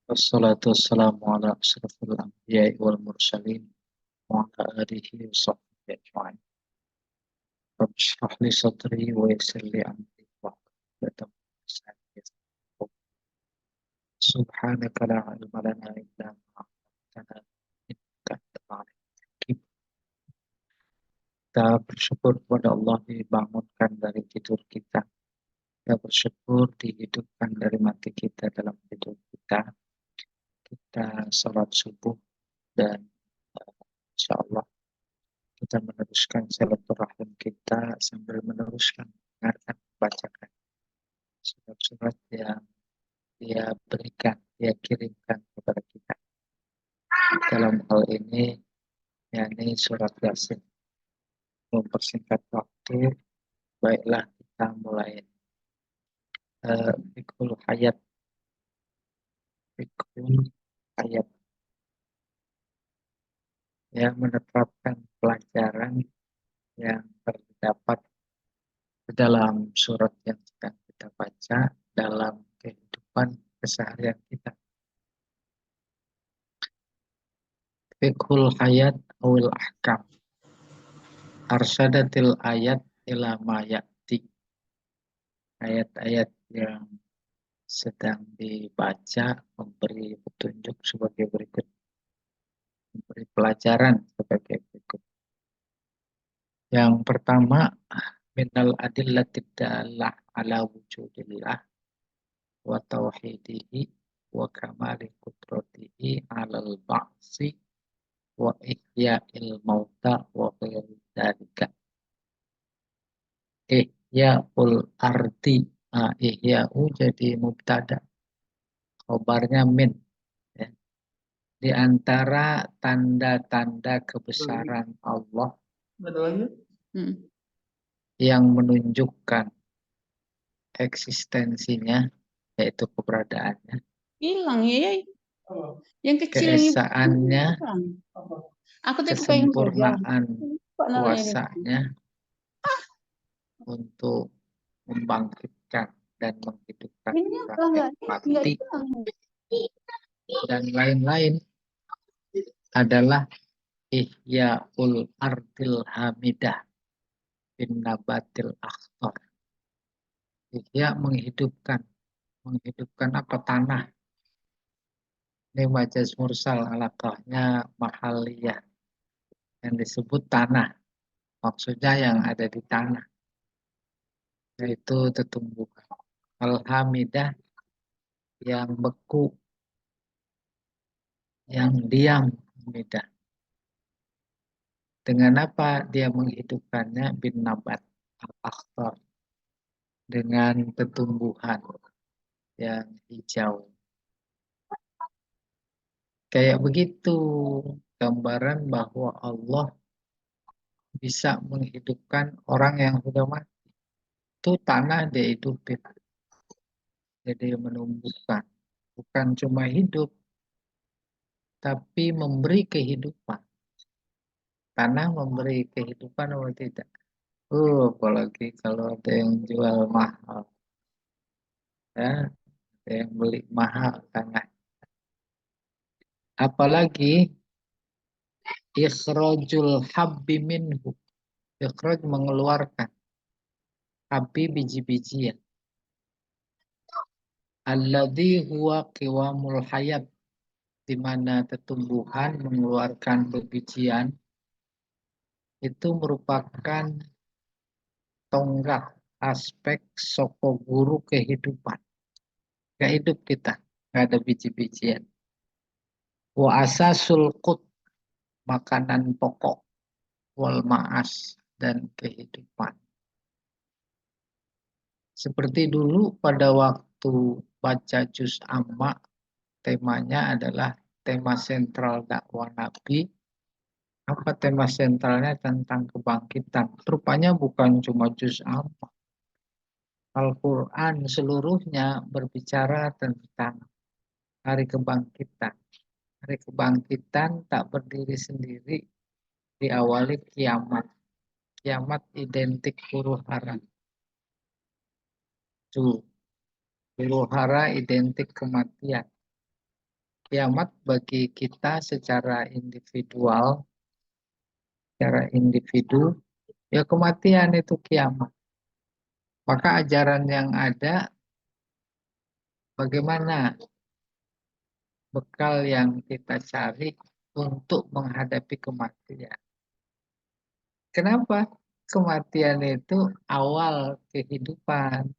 Wassalatu wassalamu ala asyrafil anbiya'i wal mursalin wa ala alihi wa sahbihi ajma'in. Rabbi shrah li sadri wa yassir li amri wa hlul 'uqdatam min lisani yafqahu. Subhanaka la ilma lana illa ma 'allamtana innaka antal alimul hakim. Kita bersyukur kepada Allah dibangunkan dari tidur kita. Kita bersyukur dihidupkan dari mati kita dalam tidur kita. Kita salat subuh dan insya Allah kita meneruskan silaturahim kita sambil meneruskan mendengarkan, membacakan surat-surat yang dia berikan, dia kirimkan kepada kita. Dalam hal ini, yakni surat Yasin. Mempersingkat waktu, baiklah kita mulai fikul hayat. Fikul hayat. Ya, menetapkan pelajaran yang terdapat dalam surat yang sedang kita baca dalam kehidupan keseharian kita. Fiqhul hayat awil ahkam. Arsyadatil ayat ila ma ya'ti. Ayat-ayat yang sedang dibaca memberi petunjuk sebagai berikut. Memberi pelajaran sebagai berikut. Yang pertama, minal adillatid dalah ala wujudillah wa tauhidihi wa kamali qudratihi alal ba'si wa ihya'il mauta wa ghairi dzalika. Ihya'ul ardi. Ihya'u jadi mubtada, khobarnya min. Ya. Di antara tanda-tanda kebesaran Allah yang menunjukkan eksistensinya, yaitu keberadaannya, hilang ya, yang kecil keesaannya, aku kesempurnaan kuasanya untuk membangkitkan dan menghidupkan orang yang mati dan lain-lain adalah ihya'ul ardil hamidah bin nabatil akhtar. Ihya menghidupkan apa? Tanah. Ini majaz mursal, alaqahnya mahaliyah yang disebut tanah. Maksudnya yang ada di tanah, yaitu tumbuhan. Al-hamidah yang beku, yang diam, hamidah. Dengan apa dia menghidupkannya? Bin nabat al-akhtar, dengan tumbuhan yang hijau. Kayak begitu gambaran bahwa Allah bisa menghidupkan orang yang sudah mati. Itu tanah dia hidupin. Jadi menumbuhkan. Bukan cuma hidup, tapi memberi kehidupan. Tanah memberi kehidupan atau tidak? Apalagi kalau ada yang jual mahal. Ya, ada yang beli mahal tanah. Apalagi ikhrajul habbi minhu. Ikhraj mengeluarkan. Habbi biji-bijian. Alladzi huwa qiwamul hayat. Di mana tumbuhan mengeluarkan bebijian itu merupakan tonggak aspek soko guru kehidupan. Gak hidup kita, gak ada biji-bijian. Wa asasul qut, makanan pokok, wal ma'as, dan kehidupan. Seperti dulu pada waktu baca juz amma, temanya adalah tema sentral dakwah Nabi. Apa tema sentralnya? Tentang kebangkitan. Rupanya bukan cuma juz amma. Al-Quran seluruhnya berbicara tentang hari kebangkitan. Hari kebangkitan tak berdiri sendiri, diawali kiamat. Kiamat identik huru hara. Tuh. Huru hara identik kematian. Kiamat bagi kita secara individu, ya kematian itu kiamat. Maka ajaran yang ada, bagaimana bekal yang kita cari untuk menghadapi kematian. Kenapa? Kematian itu awal kehidupan.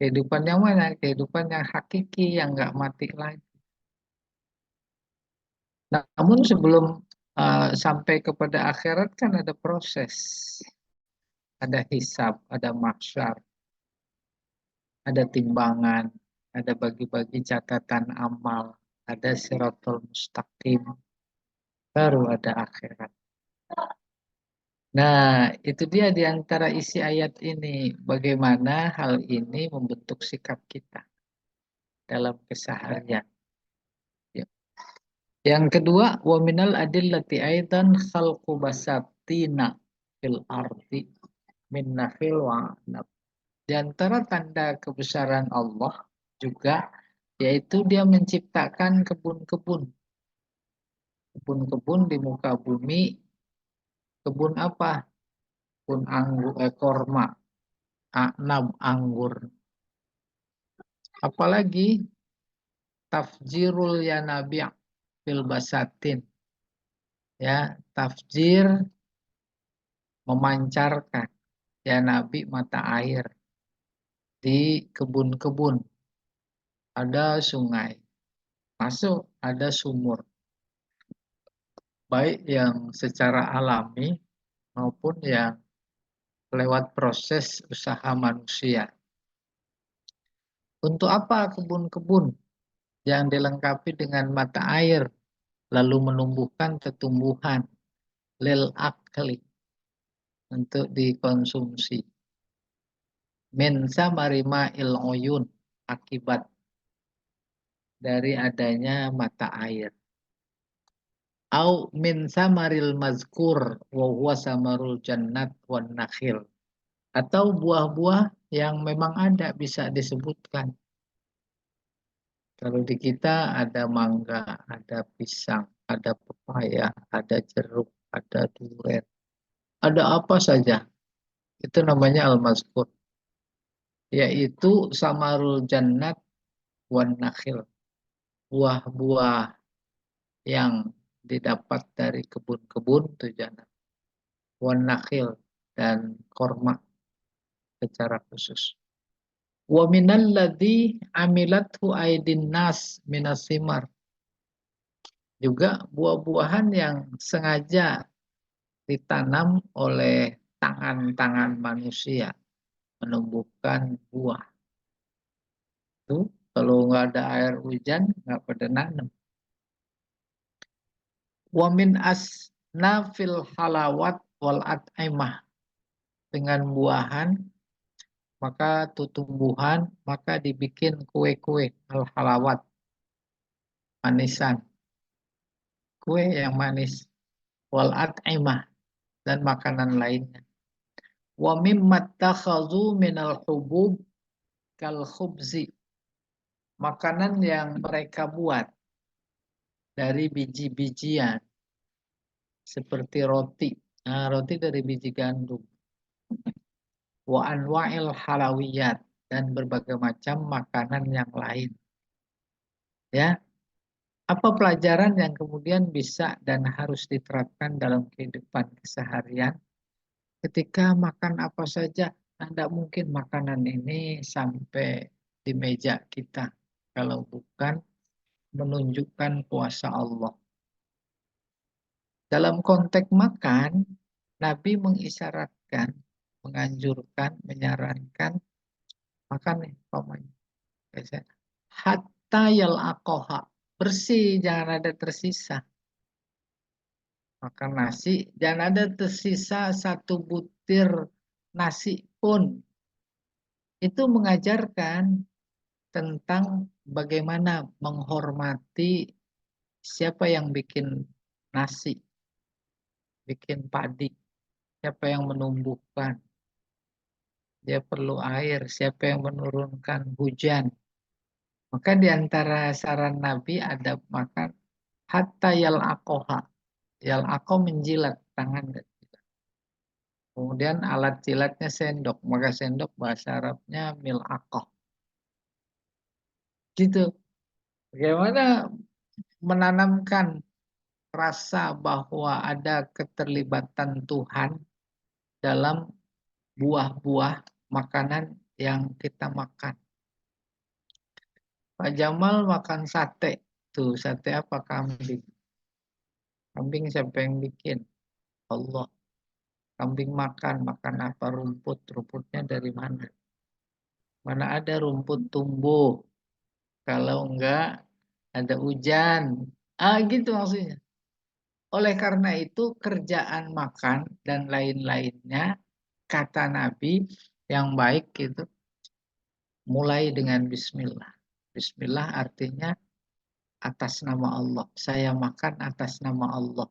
Kehidupan yang mana? Kehidupan yang hakiki, yang nggak mati lagi. Namun sebelum sampai kepada akhirat kan ada proses. Ada hisab, ada mahsyar, ada timbangan, ada bagi-bagi catatan amal, ada siratul mustaqim, baru ada akhirat. Nah, itu dia di antara isi ayat ini. Bagaimana hal ini membentuk sikap kita dalam keseharian. Ya. Yang kedua, wa minal adillati aidan khalqu basatina fil ardi min nakhil wa anab. Di antara tanda kebesaran Allah juga yaitu dia menciptakan kebun-kebun. Kebun-kebun di muka bumi, kebun apa? Kebun anggur, korma, anab, anggur. Apalagi tafjirul yanabi' fil basatin. Ya, tafjir memancarkan yanabi mata air di kebun-kebun. Ada sungai, masuk ada sumur. Baik yang secara alami maupun yang lewat proses usaha manusia. Untuk apa kebun-kebun yang dilengkapi dengan mata air lalu menumbuhkan tumbuhan lil akli untuk dikonsumsi. Min samarima il uyun, akibat dari adanya mata air. Au min samaril mazkur wa huwa samarul jannat wan nakhil. Atau buah-buah yang memang ada bisa disebutkan. Kalau di kita ada mangga, ada pisang, ada pepaya, ada jeruk, ada durian, ada apa saja. Itu namanya al-mazkur, yaitu samarul jannat wan nakhil. Buah-buah yang didapat dari kebun-kebun itu jannat. Wan nakhil dan korma secara khusus. Wa minal ladzi amilathu aidin nas minasimar. Juga buah-buahan yang sengaja ditanam oleh tangan-tangan manusia menumbuhkan buah. Itu kalau nggak ada air hujan nggak pada nanam. Wa min asnafil halawat wal at'imah, dengan buahan maka tumbuhan maka dibikin kue-kue al halawat, manisan, kue yang manis, wal at'imah, dan makanan lainnya. Wa mimma takhadhu minal hubub kal khubzi, makanan yang mereka buat dari biji-bijian seperti roti. Nah, roti dari biji gandum. Wa anwa'il halawiyat, dan berbagai macam makanan yang lain. Ya, apa pelajaran yang kemudian bisa dan harus diterapkan dalam kehidupan keseharian? Ketika makan apa saja, tidak mungkin makanan ini sampai di meja kita kalau bukan menunjukkan kuasa Allah. Dalam konteks makan, Nabi mengisyaratkan, menganjurkan, menyarankan makan nih, pokoknya. Hatta yal akoha, bersih, jangan ada tersisa. Makan nasi, jangan ada tersisa satu butir nasi pun. Itu mengajarkan tentang bagaimana menghormati siapa yang bikin nasi, bikin padi, siapa yang menumbuhkan, dia perlu air. Siapa yang menurunkan hujan? Maka di antara saran Nabi ada makan hatta yal'aqoha. Yal'aqo menjilat tangan. Kemudian alat jilatnya sendok. Maka sendok bahasa Arabnya mil'aqoh. Gitu. Bagaimana menanamkan rasa bahwa ada keterlibatan Tuhan dalam buah-buah makanan yang kita makan. Pak Jamal makan sate. Tuh, sate apa? Kambing. Kambing siapa yang bikin? Allah. Kambing makan apa? Rumput. Rumputnya dari mana? Mana ada rumput tumbuh? Kalau enggak ada hujan. Gitu maksudnya. Oleh karena itu kerjaan makan dan lain-lainnya kata Nabi yang baik itu mulai dengan bismillah. Bismillah artinya atas nama Allah. Saya makan atas nama Allah.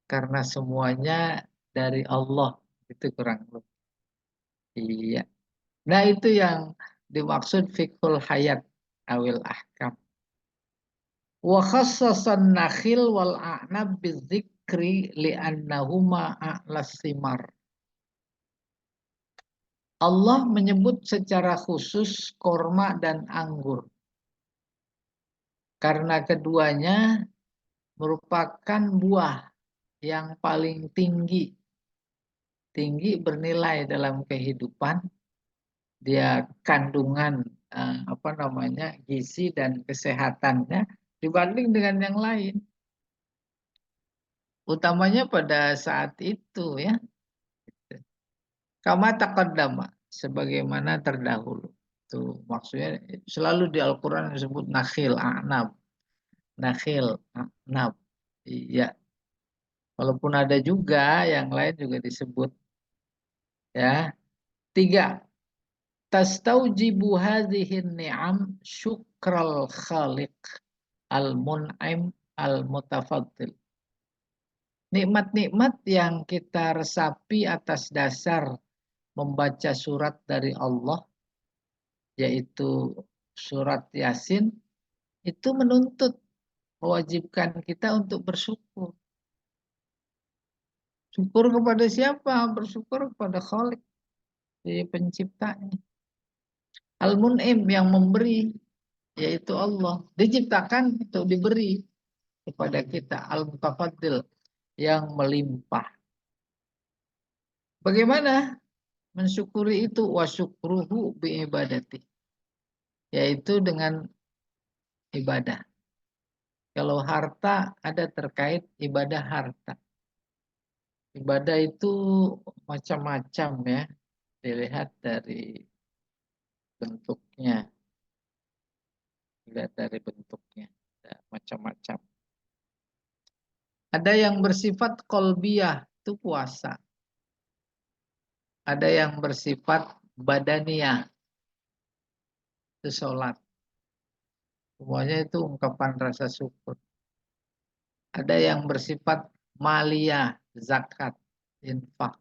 Karena semuanya dari Allah. Itu kurang lebih. Iya. Nah itu yang dimaksud fikul hayat awil ahkam. Wa khassasan nakhil wal a'nab bizikri li'annahuma a'las simar. Allah menyebut secara khusus korma dan anggur. Karena keduanya merupakan buah yang paling tinggi. Tinggi bernilai dalam kehidupan. Dia kandungan gizi dan kesehatannya dibanding dengan yang lain. Utamanya pada saat itu ya. Kama taqaddama, sebagaimana terdahulu. Itu maksudnya selalu di Al-Qur'an disebut nakhil, a'nab. Nakhil, a'nab. Iya. Walaupun ada juga yang lain juga disebut ya. 3. Tastaujibu hadhihin ni'am syukral khaliq al-mun'im al-mutafaddil. Nikmat-nikmat yang kita resapi atas dasar membaca surat dari Allah, yaitu surat Yasin, itu menuntut, mewajibkan kita untuk bersyukur. Syukur kepada siapa? Bersyukur kepada Khalik, penciptanya. Al-Mun'im yang memberi, yaitu Allah. Diciptakan untuk diberi kepada kita. Al-Mutafaddil yang melimpah. Bagaimana mensyukuri itu? Wa syukruhu bi'ibadati. Yaitu dengan ibadah. Kalau harta ada terkait ibadah harta. Ibadah itu macam-macam ya. Dilihat dari bentuknya. Dilihat dari bentuknya. Ada macam-macam. Ada yang bersifat kolbiyah, itu puasa. Ada yang bersifat badaniyah, itu sholat. Semuanya itu ungkapan rasa syukur. Ada yang bersifat maliyah, zakat, infak.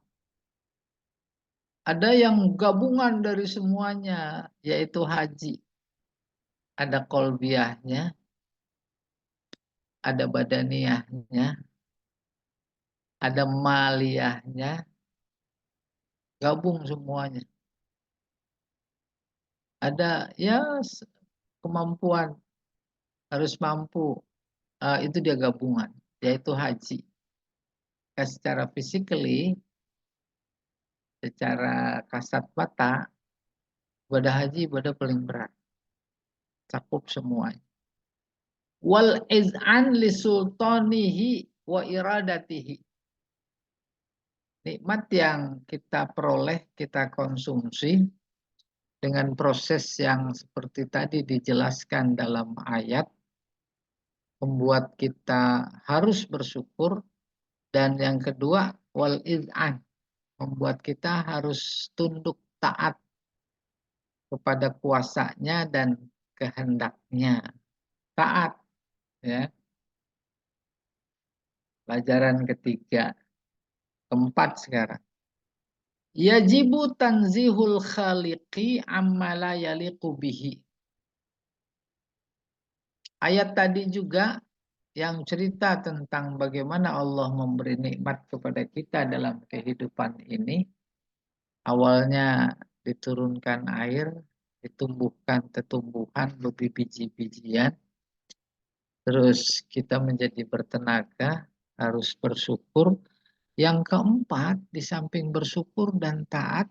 Ada yang gabungan dari semuanya, yaitu haji. Ada kolbiyahnya, ada badaniyahnya, ada maliyahnya, gabung semuanya. Ada ya kemampuan, harus mampu, itu dia gabungan, yaitu haji. Secara physically, secara kasat mata, ibadah haji ibadah paling berat. Cakup semuanya. Wal iz'an li sultanihi wa iradatihi. Nikmat yang kita peroleh, kita konsumsi dengan proses yang seperti tadi dijelaskan dalam ayat, membuat kita harus bersyukur. Dan yang kedua, wal iz'an, membuat kita harus tunduk taat kepada kuasanya dan kehendaknya. Taat, ya. Pelajaran ketiga, keempat sekarang. Yajibu tanzihul khaliqi amma la yaliqu bihi. Ayat tadi juga yang cerita tentang bagaimana Allah memberi nikmat kepada kita dalam kehidupan ini. Awalnya diturunkan air, ditumbuhkan tumbuhan, berbiji-bijian. Terus kita menjadi bertenaga, harus bersyukur. Yang keempat, di samping bersyukur dan taat,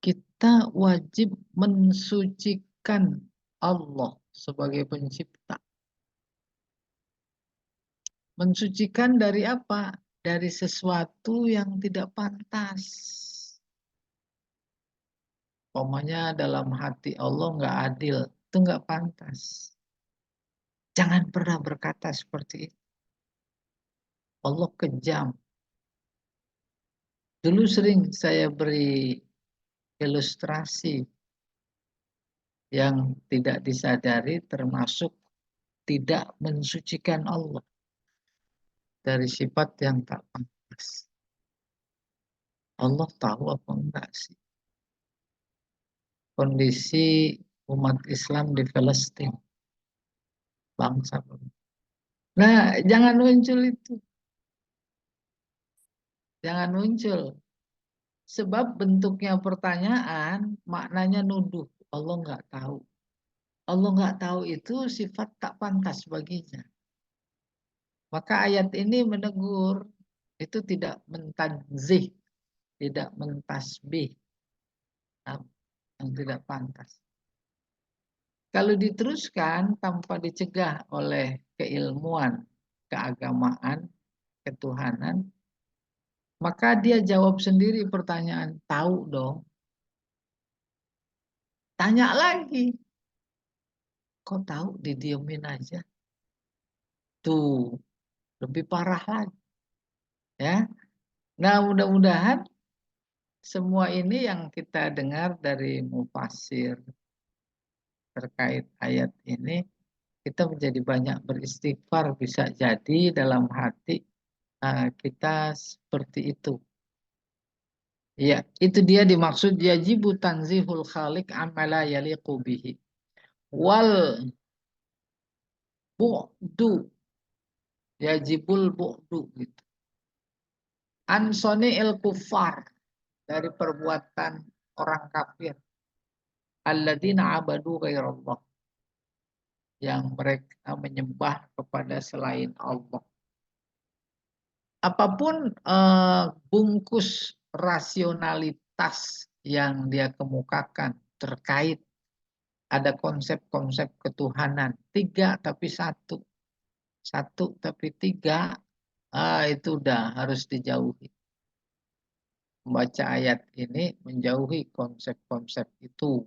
kita wajib mensucikan Allah sebagai pencipta. Mensucikan dari apa? Dari sesuatu yang tidak pantas. Pokoknya dalam hati Allah nggak adil, itu nggak pantas. Jangan pernah berkata seperti itu. Allah kejam. Dulu sering saya beri ilustrasi yang tidak disadari termasuk tidak mensucikan Allah dari sifat yang tak pantas. Allah tahu apa enggak sih kondisi umat Islam di Palestina, bangsa. Nah, jangan muncul itu. Jangan muncul. Sebab bentuknya pertanyaan, maknanya nuduh. Allah nggak tahu. Allah nggak tahu itu sifat tak pantas baginya. Maka ayat ini menegur, itu tidak mentanzih, tidak mentasbih, yang tidak pantas. Kalau diteruskan tanpa dicegah oleh keilmuan, keagamaan, ketuhanan, maka dia jawab sendiri pertanyaan, tahu dong. Tanya lagi, kok tahu didiemin aja? Tuh, lebih parah lagi. Ya. Nah, mudah-mudahan semua ini yang kita dengar dari mufasir terkait ayat ini, kita menjadi banyak beristighfar, bisa jadi dalam hati kita seperti itu. Ya, itu dia dimaksud yajibu tanzihul khaliq amala yaliqu bihi. Wal bu'du, yajibul bu'du gitu. Ansoni il kufar, dari perbuatan orang kafir. Alladzina abadu ghairallah, yang mereka menyembah kepada selain Allah. Apapun bungkus rasionalitas yang dia kemukakan terkait ada konsep-konsep ketuhanan, tiga tapi satu, satu tapi tiga, itu udah harus dijauhi. Membaca ayat ini menjauhi konsep-konsep itu.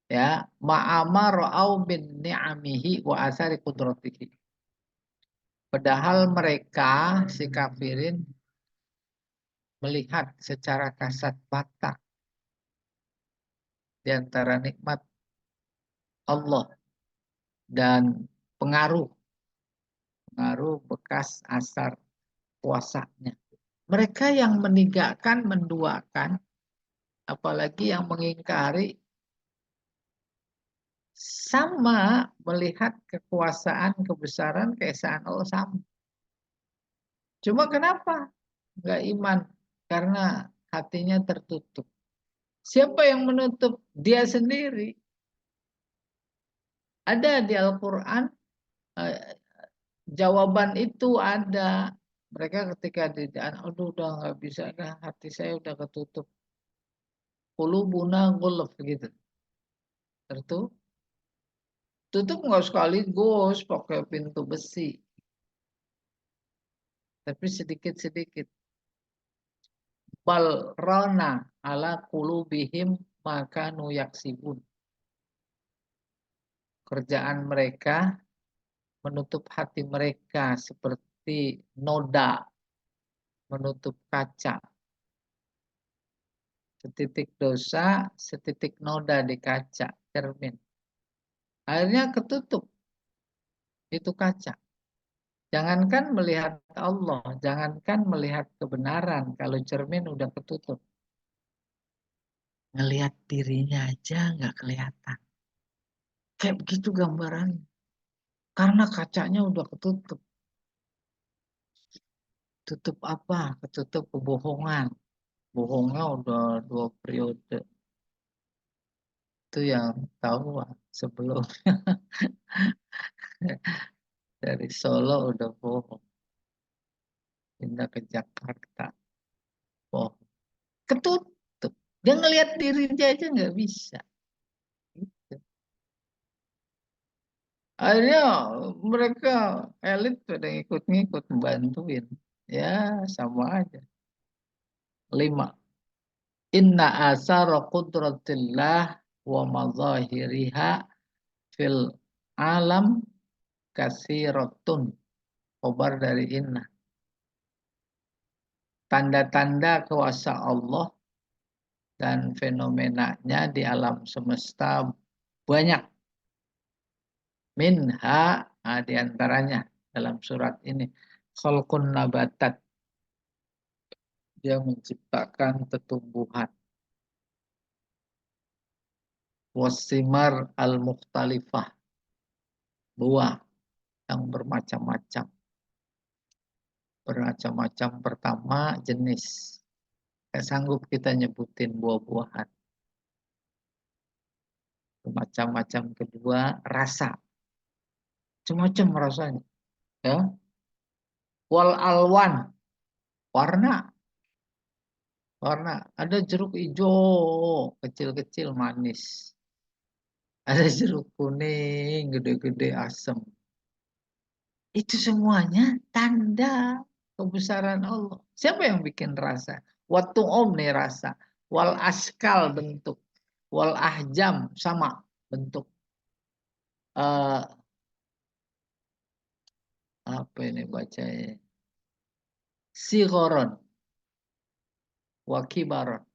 Ya, ma'amar au bin ni'amihi wa asari qudratihi. Padahal mereka si kafirin melihat secara kasat mata di antara nikmat Allah dan pengaruh bekas asar kuasanya. Mereka yang meninggalkan, menduakan, apalagi yang mengingkari, sama melihat kekuasaan, kebesaran, keesaan Allah sama. Cuma kenapa nggak iman? Karena hatinya tertutup. Siapa yang menutup? Dia sendiri. Ada di Al-Quran, jawaban itu ada. Mereka ketika aduh udah nggak bisa, dah hati saya udah ketutup. Qulubuna ghulf gitu. Tertutup. Tutup nggak sekaligus pakai pintu besi. Tapi sedikit-sedikit. Bal rana ala qulubihim maka nuyaksibun. Kerjaan mereka menutup hati mereka seperti noda menutup kaca. Setitik dosa, setitik noda di kaca, cermin. Akhirnya ketutup itu kaca. Jangankan melihat Allah, jangankan melihat kebenaran, kalau cermin udah ketutup. ngelihat dirinya aja nggak kelihatan. Kayak begitu gambarannya. Karena kacanya udah ketutup. Tutup apa? Ketutup kebohongan. Bohongnya udah 2 periode. Itu yang tahu sebelum dari Solo udah bohong. Pindah ke Jakarta. Bohong. Ketutup. Dia ngelihat dirinya aja nggak bisa. Gitu. Akhirnya mereka elit pada ngikut-ngikut membantuin. Ya sama aja. 5. Inna asara qudratillah wa mazahiriha fil alam kasiratun. Khobar dari inna. Tanda-tanda kuasa Allah dan fenomenanya di alam semesta banyak. Minha, di antaranya dalam surat ini. Khalqun nabatat. Dia menciptakan tumbuhan. Wasimar al-mukhtalifah. Buah yang bermacam-macam. Bermacam-macam pertama jenis. Gak sanggup kita nyebutin buah-buahan. Bermacam-macam kedua rasa. Macam-macam rasanya. Ya. Wal alwan. Warna. Warna. Ada jeruk hijau. Kecil-kecil manis. Ada jeruk kuning. Gede-gede asam. Itu semuanya tanda kebesaran Allah. Siapa yang bikin rasa? Waktu nih rasa. Wal askal bentuk. Wal ahjam sama bentuk. Apa ini bacanya? Sigoron. Wakibaron.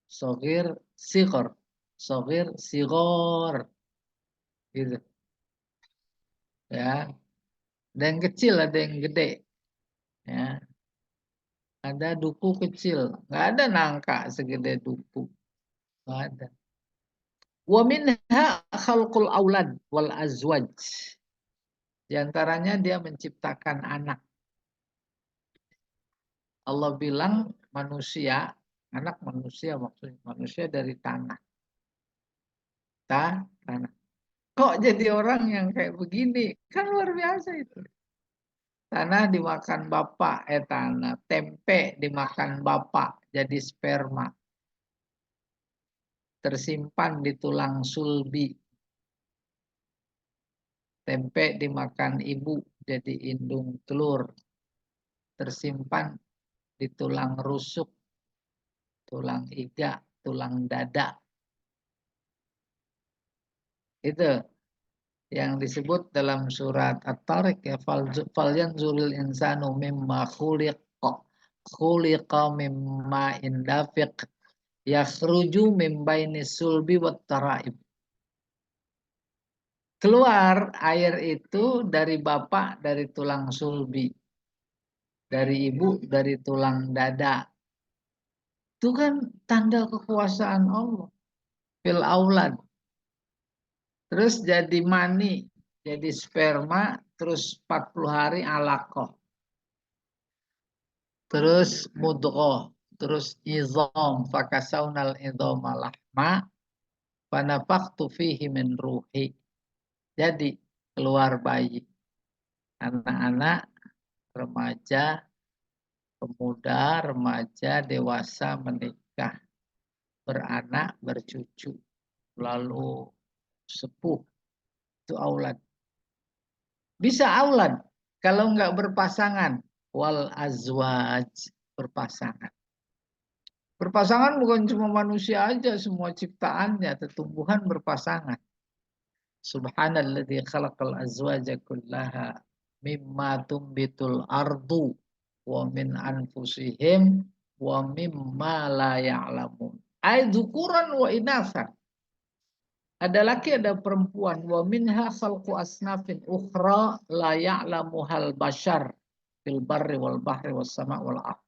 Sogir, sigor. Sogir, sigor. Gitu. Ya. Ada yang kecil, ada yang gede. Ya. Ada duku kecil. Nggak ada nangka segede duku. Nggak ada. Wa minha khalqul aulad wal azwaj. Di antaranya dia menciptakan anak. Allah bilang manusia, anak manusia maksudnya manusia dari tanah. Tanah. Kok jadi orang yang kayak begini? Kan luar biasa itu. Tanah dimakan bapak, tanah. Tempe dimakan bapak, jadi sperma. Tersimpan di tulang sulbi. Tempe dimakan ibu, jadi indung telur. Tersimpan di tulang rusuk, tulang iga, tulang dada. Itu yang disebut dalam surat At-Tariq ya, falyanzuril insanu mimma khuliqa mimma indafiq yakhruju min bainis sulbi wat taraib. Keluar air itu dari bapak dari tulang sulbi, dari ibu dari tulang dada. Itu kan tanda kekuasaan Allah. Fil aulad. Terus jadi mani, jadi sperma, terus 40 hari alaqah. Terus mudghah, terus izam, fakasaunal izama lahma, fanafaktu fihi min ruhi. Jadi keluar bayi, anak-anak, remaja, pemuda, remaja, dewasa, menikah, beranak, bercucu, lalu sepuh, itu aulad. Bisa aulad kalau nggak berpasangan, wal azwaj, berpasangan. Berpasangan bukan cuma manusia aja, semua ciptaannya, tumbuhan berpasangan. Subhanalladzi khalaqal azwaja kullaha mimma tumbitul ardu wa min anfusihim wa mimma la ya'lamun. Ai dzukuran wa inatsan. Ada laki ada perempuan wa minha khalqu asnafin ukhra la ya'lamu hal bashar fil barri wal bahri was sama' wal ardh.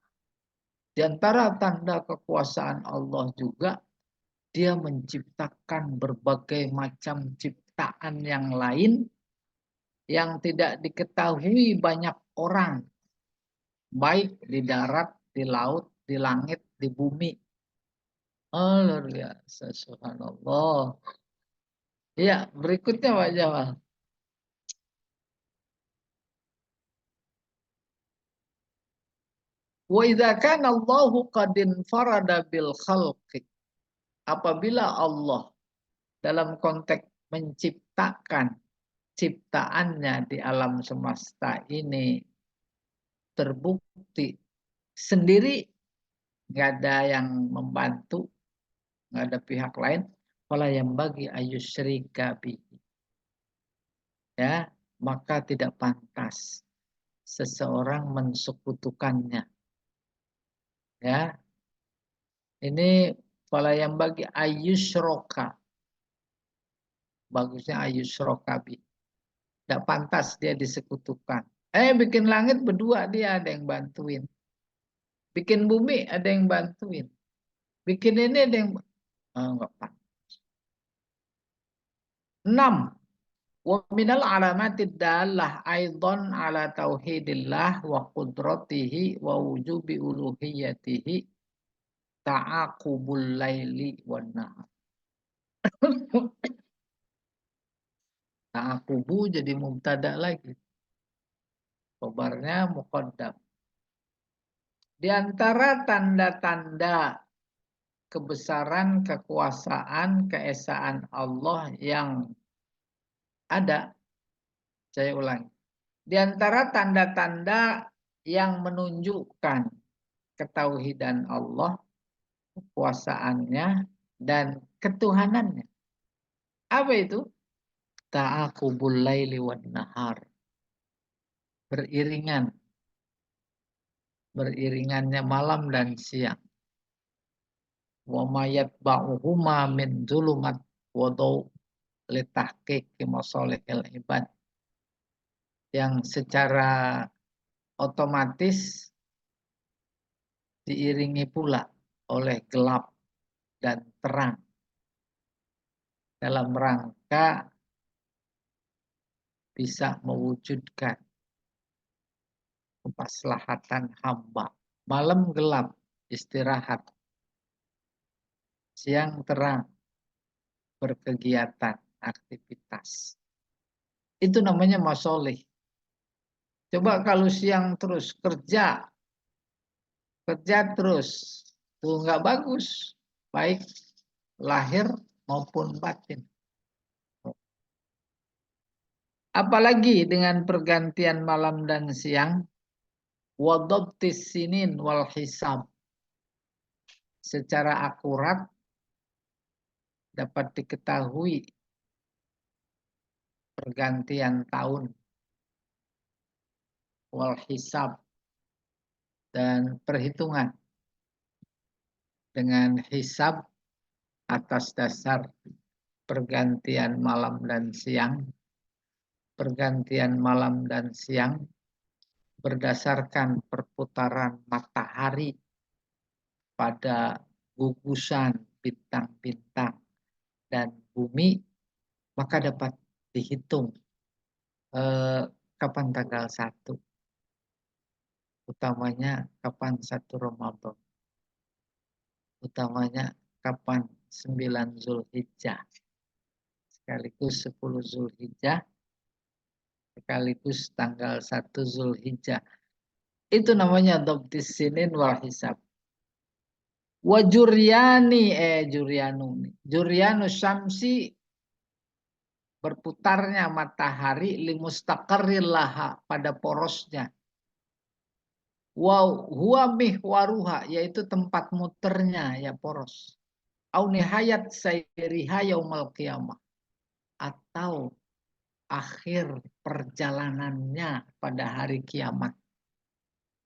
Di antara tanda kekuasaan Allah juga, dia menciptakan berbagai macam ciptaan yang lain yang tidak diketahui banyak orang, baik di darat, di laut, di langit, di bumi. Oh, luar biasa, subhanallah. Ya, berikutnya Pak Jamal. Wa idza kana Allahu qad infarada bil khalqi. Apabila Allah dalam konteks menciptakan ciptaannya di alam semesta ini terbukti sendiri, nggak ada yang membantu, nggak ada pihak lain, wala yang bagi ayusyrika bihi, ya, maka tidak pantas seseorang mensekutukannya, ya. Ini wala yang bagi ayusroka, bagusnya ayusroka bihi, tidak pantas dia disekutukan. Bikin langit berdua, dia ada yang bantuin, bikin bumi ada yang bantuin, bikin ini ada yang enggak pantas. 6. Wa minal alamatid dalah aidan ala tauhidillah wa qudratihi wa wujubi uluhiyatihi ta'aqubul laili wan nahar. Ta'aqubu jadi mubtada lagi. Khobarnya muqaddam. Di antara tanda-tanda kebesaran, kekuasaan, keesaan Allah yang ada, saya ulangi. Di antara tanda-tanda yang menunjukkan ketauhidan Allah, kekuasaannya, dan ketuhanannya. Apa itu? Ta'aqubul laili wan nahar. Beriringan. Beriringannya malam dan siang. Wa mayat ba'uhuma min zulumat wadau litahqiqi masalihil ibad. Yang secara otomatis diiringi pula oleh gelap dan terang dalam rangka bisa mewujudkan kemaslahatan hamba. Malam gelap, istirahat. Siang terang, berkegiatan, aktivitas. Itu namanya masolih. Coba kalau siang terus kerja terus, tuh nggak bagus, baik lahir maupun batin. Apalagi dengan pergantian malam dan siang, wadabtis sinin wal hisab, secara akurat dapat diketahui pergantian tahun, wal hisab, dan perhitungan dengan hisab atas dasar pergantian malam dan siang. Pergantian malam dan siang berdasarkan perputaran matahari pada gugusan bintang-bintang dan bumi, maka dapat dihitung kapan tanggal 1, utamanya kapan 1 Ramadan, utamanya kapan 9 Zulhijjah, sekaligus 10 Zulhijjah, sekaligus tanggal 1 Zulhijjah. Itu namanya dhabtis sinin wal hisab. Wa Juryanu syamsi, berputarnya matahari, limustaqarrillaha, pada porosnya. Wa huwa mihwaruha, yaitu tempat muternya, ya poros. Au nihayat sayriha yaumal qiyamah, atau akhir perjalanannya pada hari kiamat.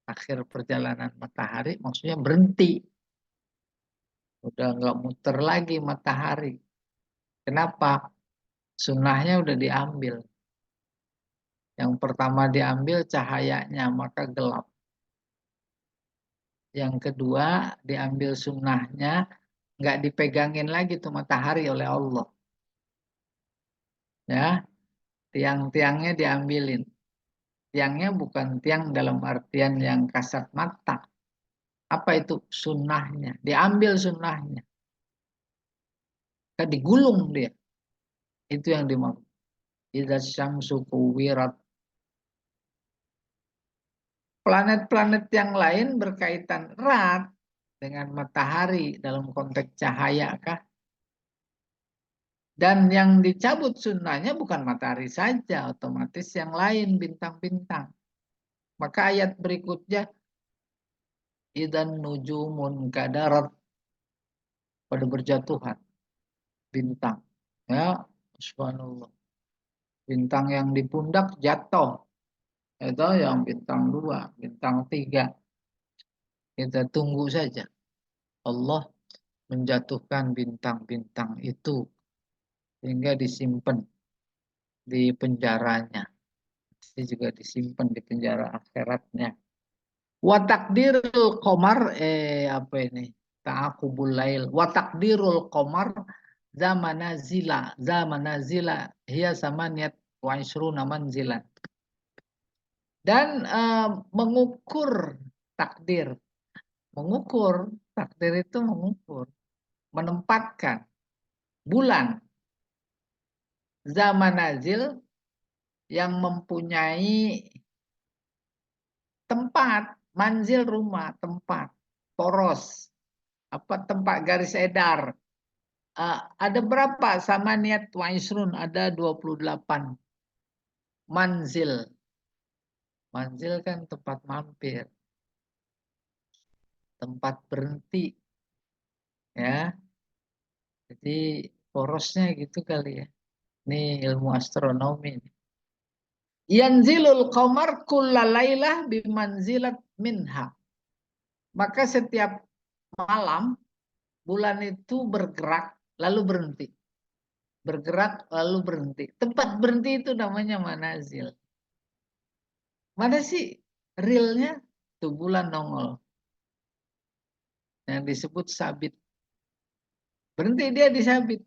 Akhir perjalanan matahari maksudnya berhenti. Udah nggak muter lagi matahari. Kenapa? Sunnahnya udah diambil. Yang pertama diambil cahayanya, maka gelap. Yang kedua, diambil sunnahnya, nggak dipegangin lagi tuh matahari oleh Allah. Ya, tiang-tiangnya diambilin. Tiangnya bukan tiang dalam artian yang kasat mata. Apa itu sunnahnya? Diambil sunnahnya. Kan digulung dia. Itu yang dimaksud. Idza syamsu kuwirat. Planet-planet yang lain berkaitan erat dengan matahari dalam konteks cahaya kah? Dan yang dicabut sunnahnya bukan matahari saja, otomatis yang lain bintang-bintang. Maka ayat berikutnya idan nujumun kadarat, pada berjatuhan bintang. Ya, subhanallah. Bintang yang di pundak jatuh. Itu yang bintang 2, bintang 3. Kita tunggu saja. Allah menjatuhkan bintang-bintang itu sehingga disimpan di penjaranya. Ini juga disimpan di penjara akhiratnya. Wa takdirul qamar apa ini? Ta'aqubul lail. Wa takdirul qamar zamanazila hiya samaniyat wa isruna manzilan. Dan mengukur takdir. Takdir itu mengukur, menempatkan bulan zamanazil yang mempunyai tempat, manzil rumah, tempat, poros, apa tempat garis edar. Ada berapa sama niat waisrun? Ada 28 manzil. Manzil kan tempat mampir, tempat berhenti, ya. Jadi porosnya gitu kali ya. Ini ilmu astronomi. Yanzilul qamar kullalailah bimanzilat minha. Maka setiap malam bulan itu bergerak lalu berhenti. Bergerak lalu berhenti. Tempat berhenti itu namanya manazil. Mana sih realnya? Tuh bulan nongol. Yang disebut sabit. Berhenti dia di sabit.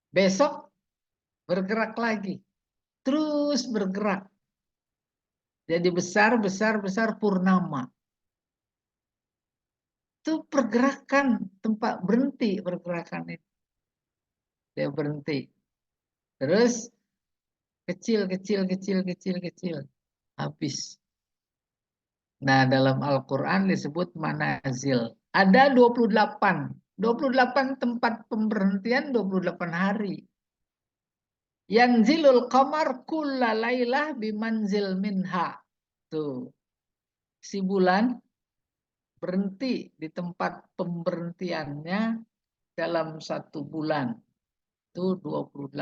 Besok bergerak lagi. Terus bergerak. Jadi besar, besar, besar purnama. Itu pergerakan tempat berhenti pergerakan itu. Dia berhenti. Terus kecil, kecil, kecil, kecil, kecil. Habis. Nah, dalam Al-Quran disebut manazil. Ada 28. 28 tempat pemberhentian 28 hari. Yanzilul qamar kulla lailah bimanzil minha. Tuh. Si bulan berhenti di tempat pemberhentiannya dalam satu bulan. Itu 28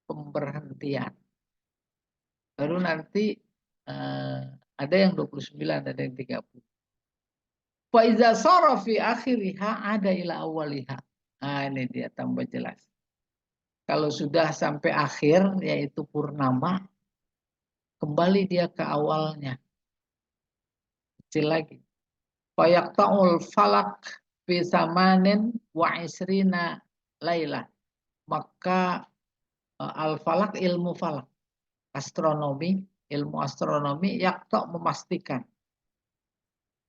pemberhentian. Baru nanti ada yang 29, ada yang 30. Fa iza sara fi akhiriha ada ila awaliha. Nah, ini dia tambah jelas. Kalau sudah sampai akhir yaitu purnama, kembali dia ke awalnya. Kecil lagi. Fa yaqta'ul falak fi samanin wa isrina lailah. Maka al-falak ilmu falak, astronomi, ilmu astronomi yaqta' memastikan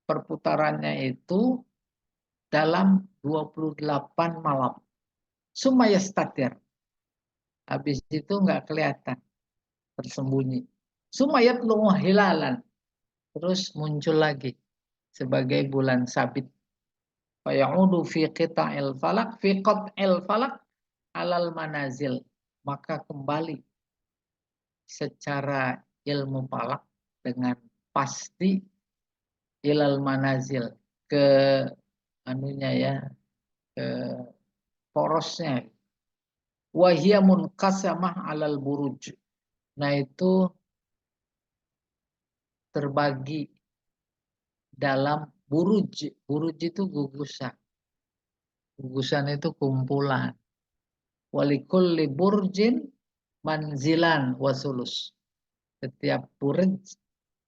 perputarannya itu dalam 28 malam. Sumaya statir. Habis itu nggak kelihatan, tersembunyi. Sumayat lu hilalan. Terus muncul lagi sebagai bulan sabit. Fayaudu fi qita'il falak, fi qat'il falak alal manazil. Maka kembali secara ilmu falak dengan pasti ilal manazil, ke anunya ya, ke porosnya. Wahia munqasamah alal buruj. Nah itu terbagi dalam buruj. Buruj itu gugusan. Gugusan itu kumpulan. Walikulli burjin manzilan wasulus. Setiap buruj,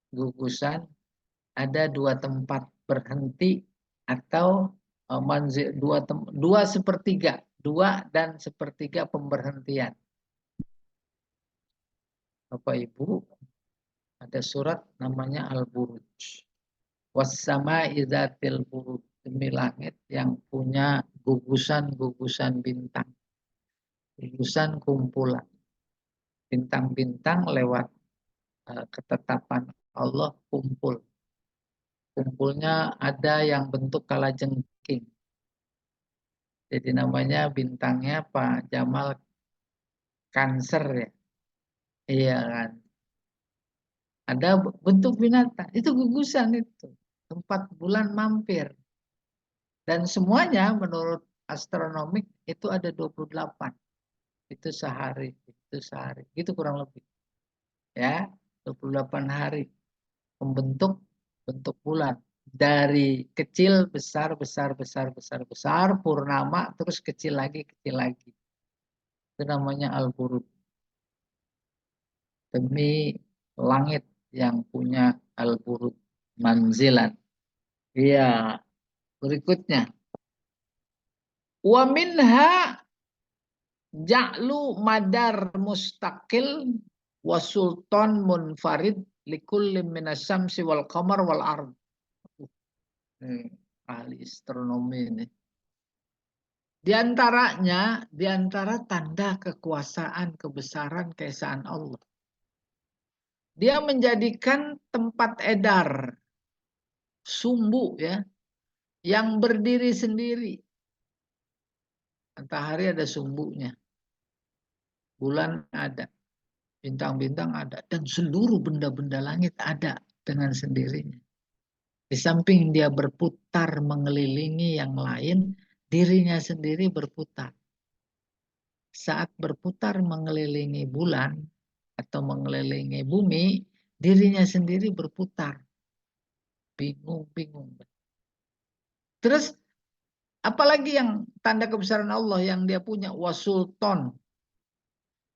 gugusan, ada 2 tempat. berhenti atau dua sepertiga, 2/3 pemberhentian. Bapak Ibu, ada surat namanya Al-Buruj. Wassama'i dzatil buruj, demi langit yang punya gugusan-gugusan bintang. Gugusan kumpulan. Bintang-bintang lewat ketetapan Allah kumpul. Kumpulnya ada yang bentuk kalajengking. Jadi namanya bintangnya Pak Jamal Cancer ya. Iya kan. Ada bentuk binatang. Itu gugusan itu. Tempat bulan mampir. Dan semuanya menurut astronomik itu ada 28. Itu sehari. Itu sehari. Itu kurang lebih. Ya. 28 hari. Membentuk bentuk bulan. Dari kecil, besar, besar, besar, besar, besar. Purnama. Terus kecil lagi, kecil lagi. Itu namanya Al-Buruj. Demi langit yang punya Al-Buruj manzilan. Iya, berikutnya. Wa minha ja'lu madar mustaqil wa sultan munfarid likulli minasyamsi wal qamar wal ard. Ahli astronomi ini. Di antara tanda kekuasaan, kebesaran, keesaan Allah. Dia menjadikan tempat edar sumbu ya yang berdiri sendiri. Matahari ada sumbunya. Bulan ada. Bintang-bintang ada. Dan seluruh benda-benda langit ada dengan sendirinya. Di samping dia berputar mengelilingi yang lain, dirinya sendiri berputar. Saat berputar mengelilingi bulan atau mengelilingi bumi, dirinya sendiri berputar. Bingung-bingung. Terus apalagi yang tanda kebesaran Allah yang dia punya? Wasulton.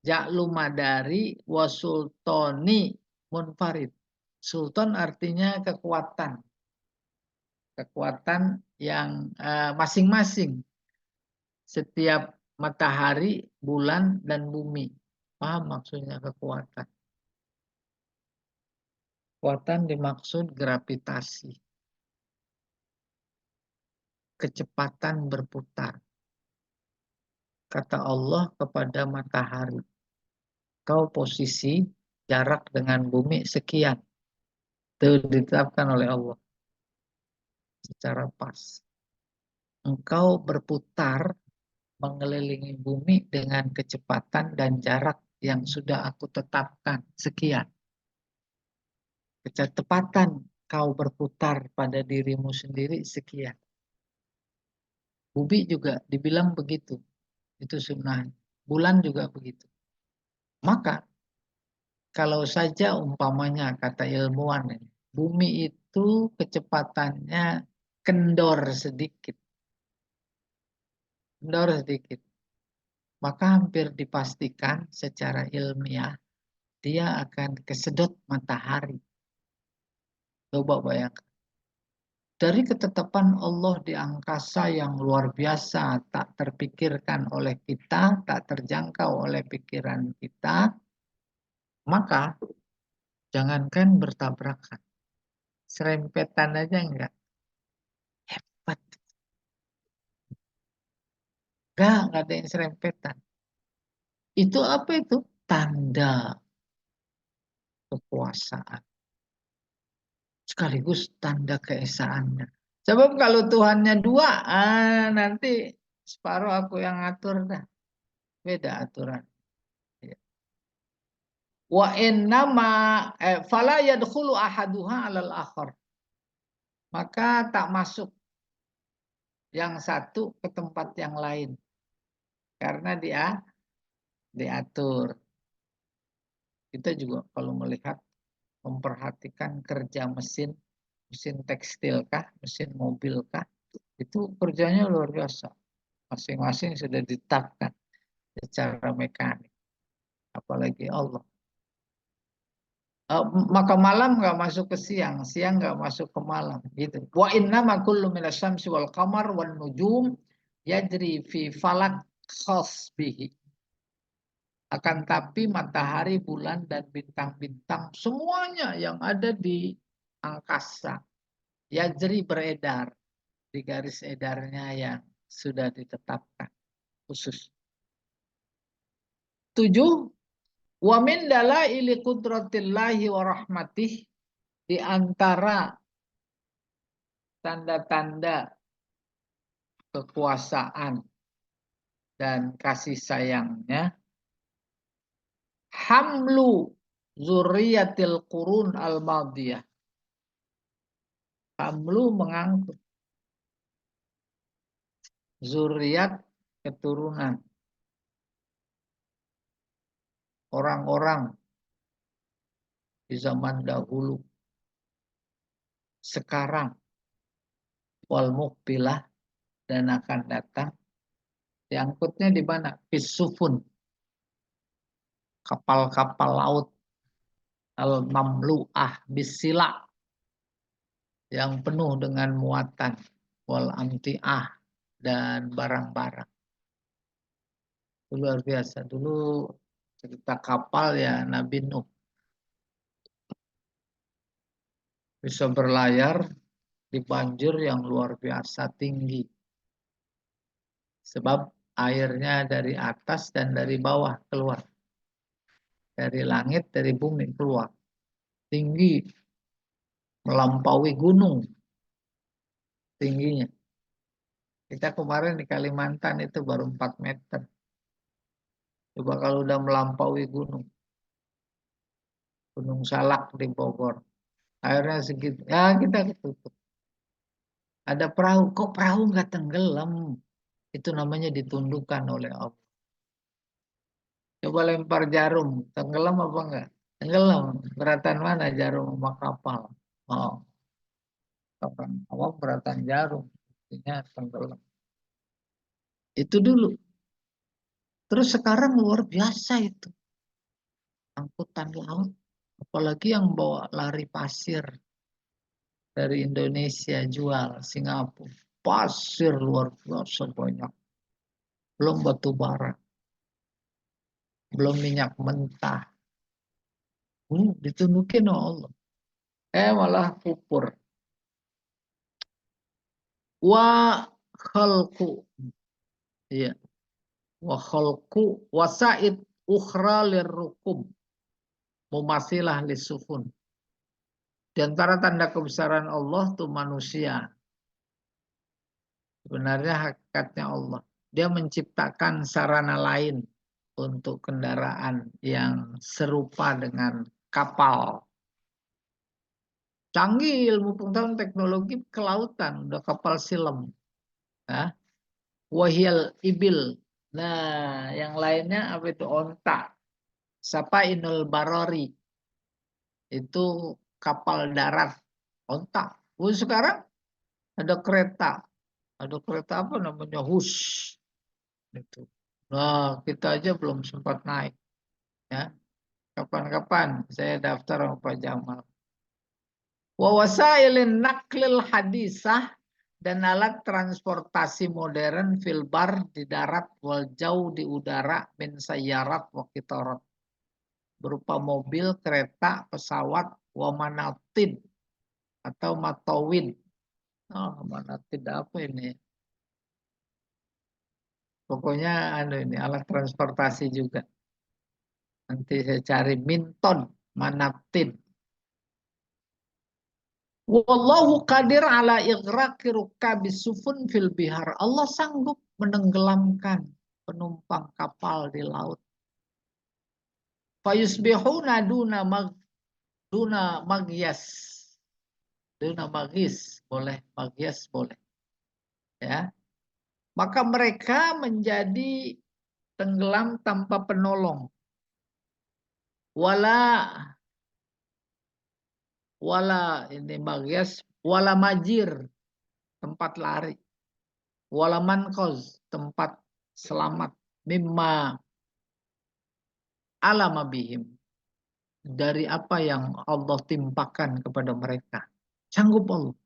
Ja'lu madari wasultoni munfarid. Sultan artinya kekuatan. Kekuatan yang masing-masing. Setiap matahari, bulan, dan bumi. Paham maksudnya kekuatan? Kekuatan dimaksud gravitasi. Kecepatan berputar. Kata Allah kepada matahari. Kau posisi jarak dengan bumi sekian. Itu ditetapkan oleh Allah. Secara pas. Engkau berputar mengelilingi bumi dengan kecepatan dan jarak yang sudah aku tetapkan. Sekian. Kecepatan kau berputar pada dirimu sendiri sekian. Bumi juga dibilang begitu. Itu sunnah. Bulan juga begitu. Maka kalau saja umpamanya kata ilmuwan, bumi itu kecepatannya kendor sedikit. Kendor sedikit. Maka hampir dipastikan secara ilmiah dia akan kesedot matahari. Coba bayangkan. Dari ketetapan Allah di angkasa yang luar biasa, tak terpikirkan oleh kita, tak terjangkau oleh pikiran kita, maka jangankan bertabrakan. Serempetan aja enggak. Hebat. Enggak ada yang serempetan. Itu apa itu? Tanda kekuasaan. Sekaligus tanda keesaannya. Sebab kalau Tuhannya dua, nanti separuh aku yang ngatur dah. Beda aturan. Wa innama fala yadkhulu ahaduha 'alal akhar. Maka tak masuk yang satu ke tempat yang lain. Karena dia diatur. Kita juga kalau melihat memperhatikan kerja mesin, mesin tekstil kah, mesin mobil kah, itu kerjanya luar biasa. Masing-masing sudah ditetapkan secara mekanik. Apalagi Allah. Maka malam nggak masuk ke siang, siang nggak masuk ke malam, gitu. Wa inna ma kullu minasyamsi wal qamar wan nujum yajri fi falak khasbihi. Akan tapi matahari, bulan dan bintang-bintang semuanya yang ada di angkasa yajri beredar di garis edarnya yang sudah ditetapkan khusus. 7. Wa min dalaili qudratillahi wa rahmatih, di antara tanda-tanda kekuasaan dan kasih sayangnya, hamlu zuriyatil qurun al-madiyah. Hamlu mengangkut zuriat keturunan orang-orang di zaman dahulu, sekarang, wal muqbilah, dan akan datang. Diangkutnya di mana? Fisufun, kapal-kapal laut, al-mamlu'ah bisila, yang penuh dengan muatan, wal amti'ah, dan barang-barang. Itu luar biasa. Dulu cerita kapal ya Nabi Nuh. Bisa berlayar di banjir yang luar biasa tinggi. Sebab airnya dari atas dan dari bawah keluar. Dari langit, dari bumi keluar. Tinggi, melampaui gunung tingginya. Kita kemarin di Kalimantan itu baru 4 meter. Coba kalau udah melampaui gunung. Gunung Salak di Bogor. Airnya segitu. Ya kita ketutup. Ada perahu. Kok perahu nggak tenggelam? Itu namanya ditundukkan oleh Allah. Coba lempar jarum. Tenggelam apa enggak? Tenggelam. Beratan mana jarum sama kapal? Oh, kapal awam beratan jarum. Artinya tenggelam. Itu dulu. Terus sekarang luar biasa itu. Angkutan laut. Apalagi yang bawa lari pasir dari Indonesia jual Singapura. Pasir luar biasa banyak. Belum batu bara. Belum minyak mentah. Ditunjukin oleh Allah. Malah kupur. Wa khalqu. Iya. Wa khalqu wasaid ukhra lirrukum. Mumasilah lisufun. Di antara tanda kebesaran Allah tuh manusia. Sebenarnya hakikatnya Allah. Dia menciptakan sarana lain untuk kendaraan yang serupa dengan kapal. Canggih ilmu pengetahuan teknologi kelautan, udah kapal silam. Ya. Wahyal ibil. Nah, yang lainnya apa itu? Onta. Sapa inul barori. Itu kapal darat. Onta. Sekarang ada kereta. Ada kereta apa namanya? Hus. Itu. Nah, kita aja belum sempat naik. Ya. Kapan-kapan saya daftar sama Pak Jamal. Wa wasailin naklil hadisah, dan alat transportasi modern filbar di darat wal jauh di udara min sayyarat wa qitarat, berupa mobil, kereta, pesawat, wa manatid atau matawin. Oh, manatid apa ini? Pokoknya ini alat transportasi juga. Nanti saya cari minton, manatid. Wallahu qadir ala ighraqi rukabis sufun fil bihar. Allah sanggup menenggelamkan penumpang kapal di laut. Fayusbihuna duna magyas. Duna magis boleh, magyas boleh. Ya. Maka mereka menjadi tenggelam tanpa penolong. Wala ini magyas, wala majir, tempat lari. Wala manqoz, tempat selamat. Mimma alama bihim, dari apa yang Allah timpakan kepada mereka. Sanggup Allah.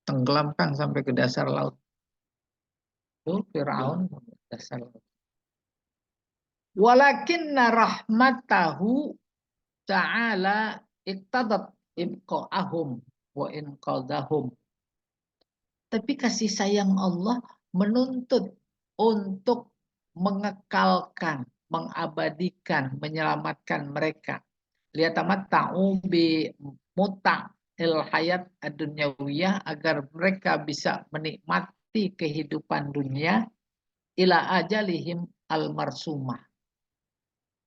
Tenggelamkan sampai ke dasar laut. Itu Fir'aun dasar laut. Walakinna rahmatahu ta'ala iktadat ibqa'ahum wa inqadahum. Tapi kasih sayang Allah menuntut untuk mengekalkan, mengabadikan, menyelamatkan mereka. Liyatamatta'u bi muta'il hayat ad-dunyawiyah, agar mereka bisa menikmati kehidupan dunia ila ajalihim al-marsumah,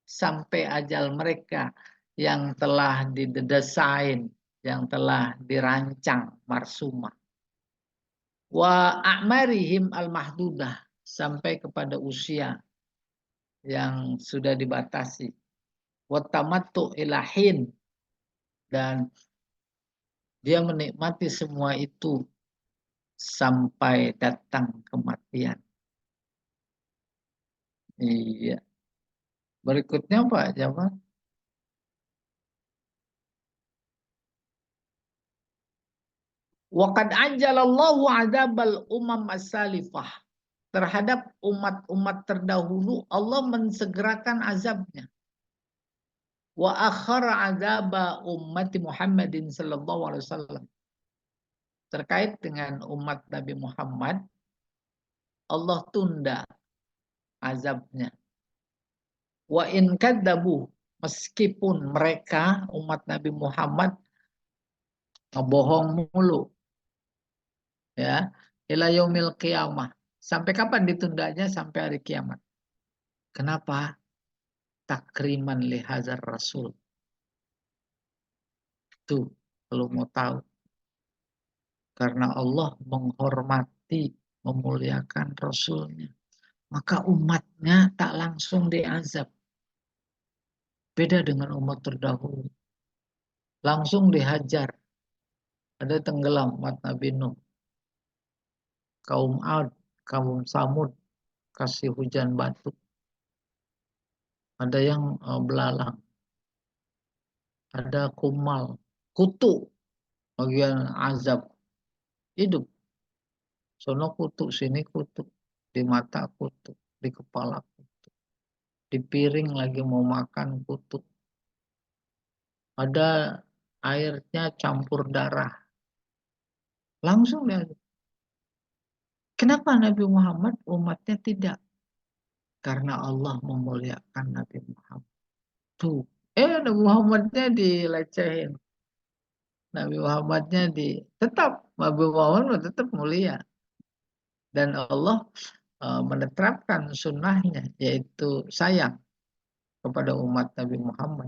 sampai ajal mereka yang telah didesain, yang telah dirancang, marsumah. Wa a'marihim al-mahdudah, sampai kepada usia yang sudah dibatasi. Wa tamattu ilahin, dan dia menikmati semua itu sampai datang kematian. Iya. Berikutnya Pak Jamal. Wa qad anjalallahu adzabal umam as-salifah. Terhadap umat-umat terdahulu Allah mensegerakan azabnya. Wa akhara adzaba ummati Muhammadin sallallahu alaihi wasallam. Terkait dengan umat Nabi Muhammad, Allah tunda azabnya. Wa in kadzabu, meskipun mereka umat Nabi Muhammad ngebohong mulu, ya, ila yaumil qiyamah. Sampai kapan ditundanya? Sampai hari kiamat. Kenapa? Takriman li hadzal rasul. Itu kalau mau tahu. Karena Allah menghormati, memuliakan Rasulnya. Maka umatnya tak langsung diazab. Beda dengan umat terdahulu. Langsung dihajar. Ada tenggelam umat Nabi Nuh. Kaum Ad, kaum Samud, kasih hujan batu. Ada yang belalang. Ada kumal, kutu. Bagian azab. Hidup. Sono kutu, sini kutu. Di mata kutu, di kepala kutu. Di piring lagi mau makan kutu. Ada airnya campur darah. Langsung dia. Kenapa Nabi Muhammad umatnya tidak? Karena Allah memuliakan Nabi Muhammad. Tuh. Nabi Muhammadnya dilecehin. Nabi Muhammadnya tetap Nabi Muhammad tetap mulia. Dan Allah menetapkan sunnahnya, yaitu sayang kepada umat Nabi Muhammad.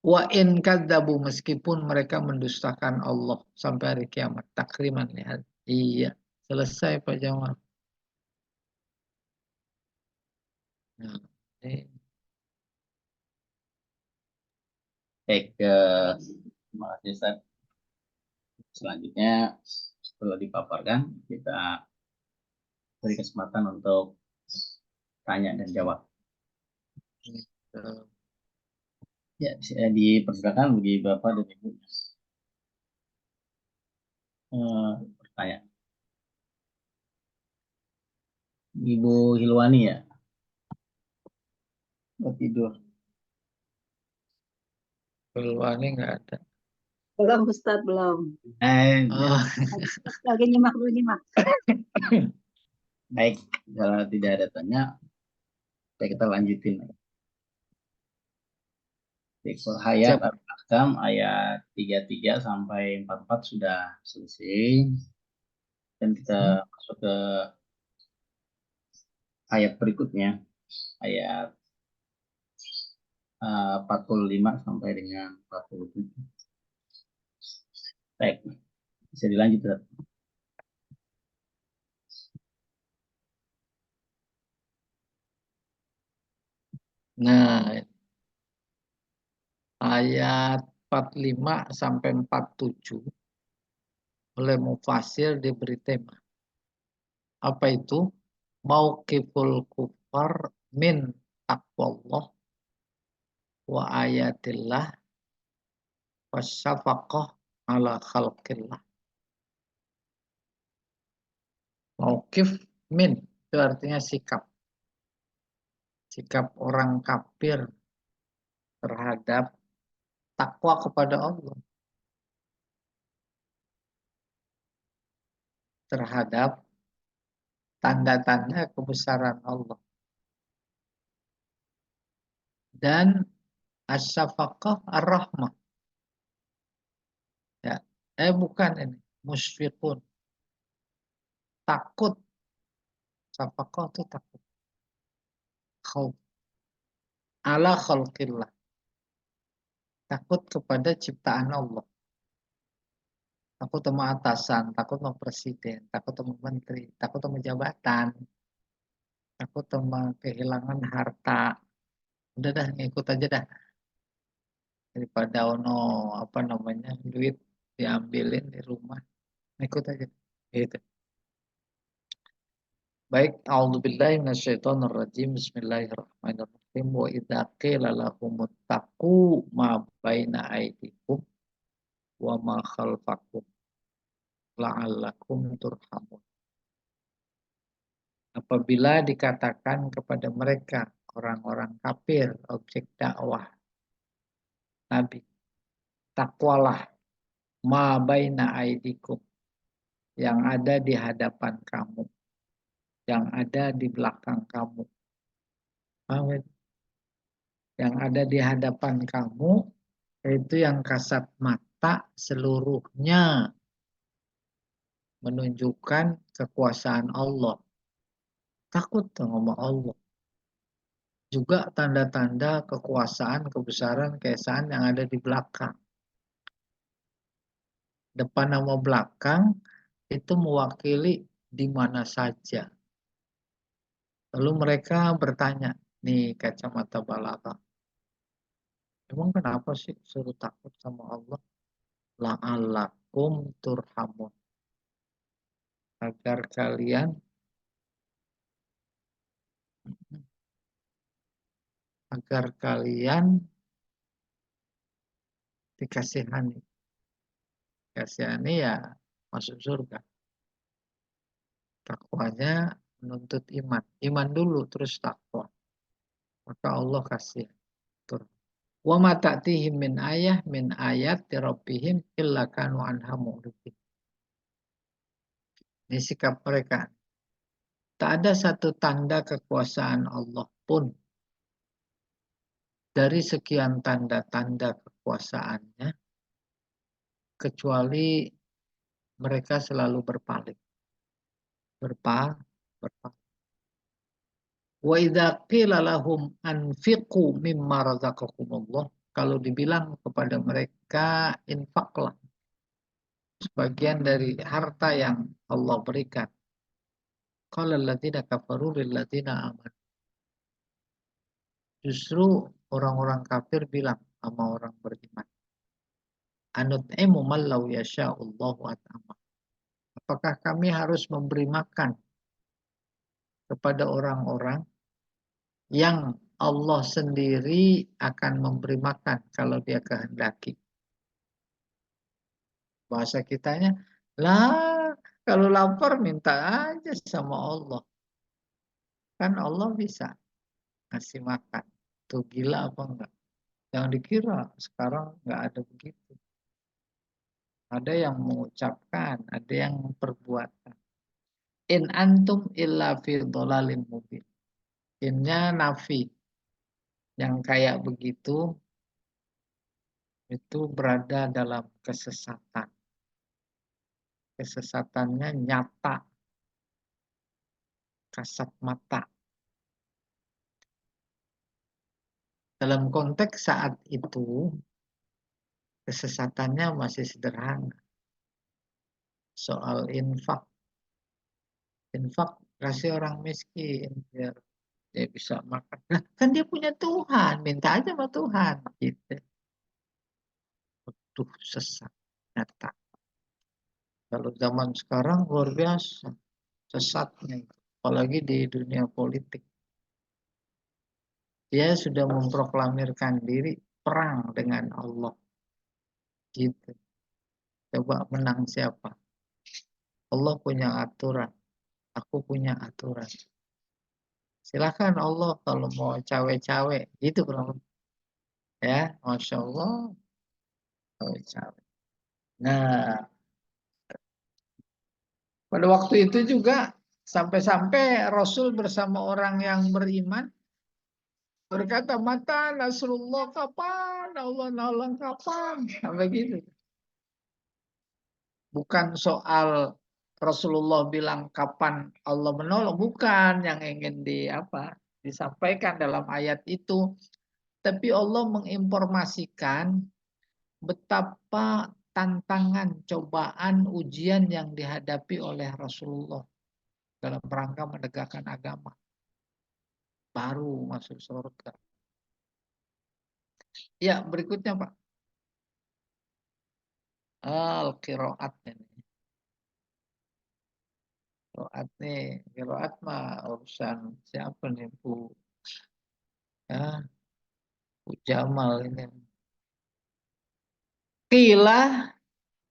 Wa in kadzabu, meskipun mereka mendustakan Allah sampai hari kiamat. Takriman, lihat. Iya, selesai Pak Jamal. Nah, Baik, terima kasih Ustaz. Selanjutnya setelah dipaparkan, kita beri kesempatan untuk tanya dan jawab. Ya, dipersilakan bagi Bapak dan Ibu. Bertanya. Ibu Hilwani ya? Tidur. Hilwani nggak ada. Belum Ustaz, belum. Oh. Lagi nyimak dulu, nyimak. Baik, kalau tidak ada tanya, kita lanjutin. Hayat Al-Ahkam ayat 33 sampai 44 sudah selesai. Dan kita masuk ke ayat berikutnya, ayat 45 sampai dengan 47. Baik, bisa dilanjut. Nah, ayat 45 sampai 47 oleh mufasir diberi tema. Apa itu? Mauqiful kufar min taqwallah wa ayatillah wasyafaqah ala khalqillah. Mauqif min itu artinya sikap. Sikap orang kafir terhadap takwa kepada Allah, terhadap tanda-tanda kebesaran Allah, dan asyafaqah ar-rahmah. Ya, bukan ini, musfiqun, takut. Syafaqah itu takut. Khauf ala khalqillah, takut kepada ciptaan Allah. Takut sama atasan, takut sama presiden, takut sama menteri, takut sama jabatan, takut sama kehilangan harta. Udah dah, ngikut aja dah. Daripada ono apa namanya duit diambilin di rumah, ngikut aja. Gitu. Baik, a'udzubillahi minasyaitonirrajim. Bismillahirrahmanirrahim. Wa idza qila lahumut taqu ma baina aydikum wa ma khalfakum la'allakum turhamun. Apabila dikatakan kepada mereka, orang-orang kafir, objek dakwah Nabi, takwalah ma baina aidikum, yang ada di hadapan kamu, yang ada di belakang kamu. Yang ada di hadapan kamu, itu yang kasat mata seluruhnya menunjukkan kekuasaan Allah. Takut sama Allah. Juga tanda-tanda kekuasaan, kebesaran, keesaan yang ada di belakang. Depan sama belakang itu mewakili di mana saja. Lalu mereka bertanya, nih kacamata balagha, emang kenapa sih suruh takut sama Allah? La'allakum turhamun, agar kalian dikasihani. Kasihani ya masuk surga. Takwanya menuntut iman. Iman dulu terus takwa. Maka Allah kasih. Wa ma ta'tihim min ayat rabbihim illa kanu anha mu'ridin. Ini sikap mereka. Tak ada satu tanda kekuasaan Allah pun dari sekian tanda-tanda kekuasaannya, kecuali mereka selalu berpaling. Berpaling. Wa idza qila lahum anfiqu mimma razaqakumullah, kalau dibilang kepada mereka infaklah sebagian dari harta yang Allah berikan. Qala alladziina kafaru lil ladziina amanu. Justru orang-orang kafir bilang sama orang beriman, anut'imu man law yasha'ullahu at'ama. Apakah kami harus memberi makan kepada orang-orang yang Allah sendiri akan memberi makan kalau dia kehendaki? Bahasa kitanya, lah kalau lapar minta aja sama Allah. Kan Allah bisa ngasih makan. Tuh gila apa enggak? Jangan dikira sekarang enggak ada begitu. Ada yang mengucapkan, ada yang perbuatan. In antum illa fi dhalalin mubin. Innya nafi. Yang kayak begitu itu berada dalam kesesatan. Kesesatannya nyata, kasat mata. Dalam konteks saat itu, kesesatannya masih sederhana. Soal infak. Infak kasih orang miskin biar dia bisa makan. Nah, kan dia punya Tuhan, minta aja sama Tuhan. Gitu. Betul sesat, nyata. Kalau zaman sekarang luar biasa sesatnya, apalagi di dunia politik. Dia sudah memproklamirkan diri perang dengan Allah. Gitu. Coba menang siapa? Allah punya aturan. Aku punya aturan. Silahkan Allah kalau mau cawe-cawe. Gitu kurang lebih. Ya, Masya Allah. Cawe-cawe. Nah, pada waktu itu juga sampai-sampai Rasul bersama orang yang beriman berkata, mata Nasrullah kapan? Allah nolong kapan? Sampai gitu. Bukan soal Rasulullah bilang kapan Allah menolong, bukan yang ingin disampaikan dalam ayat itu, tapi Allah menginformasikan betapa tantangan, cobaan, ujian yang dihadapi oleh Rasulullah dalam rangka menegakkan agama. Baru masuk surga. Ya, berikutnya Pak. Al-Qiraat ini. Qiraat mah urusan siapa nih Bu? Ya, Bu Jamal ini. Qila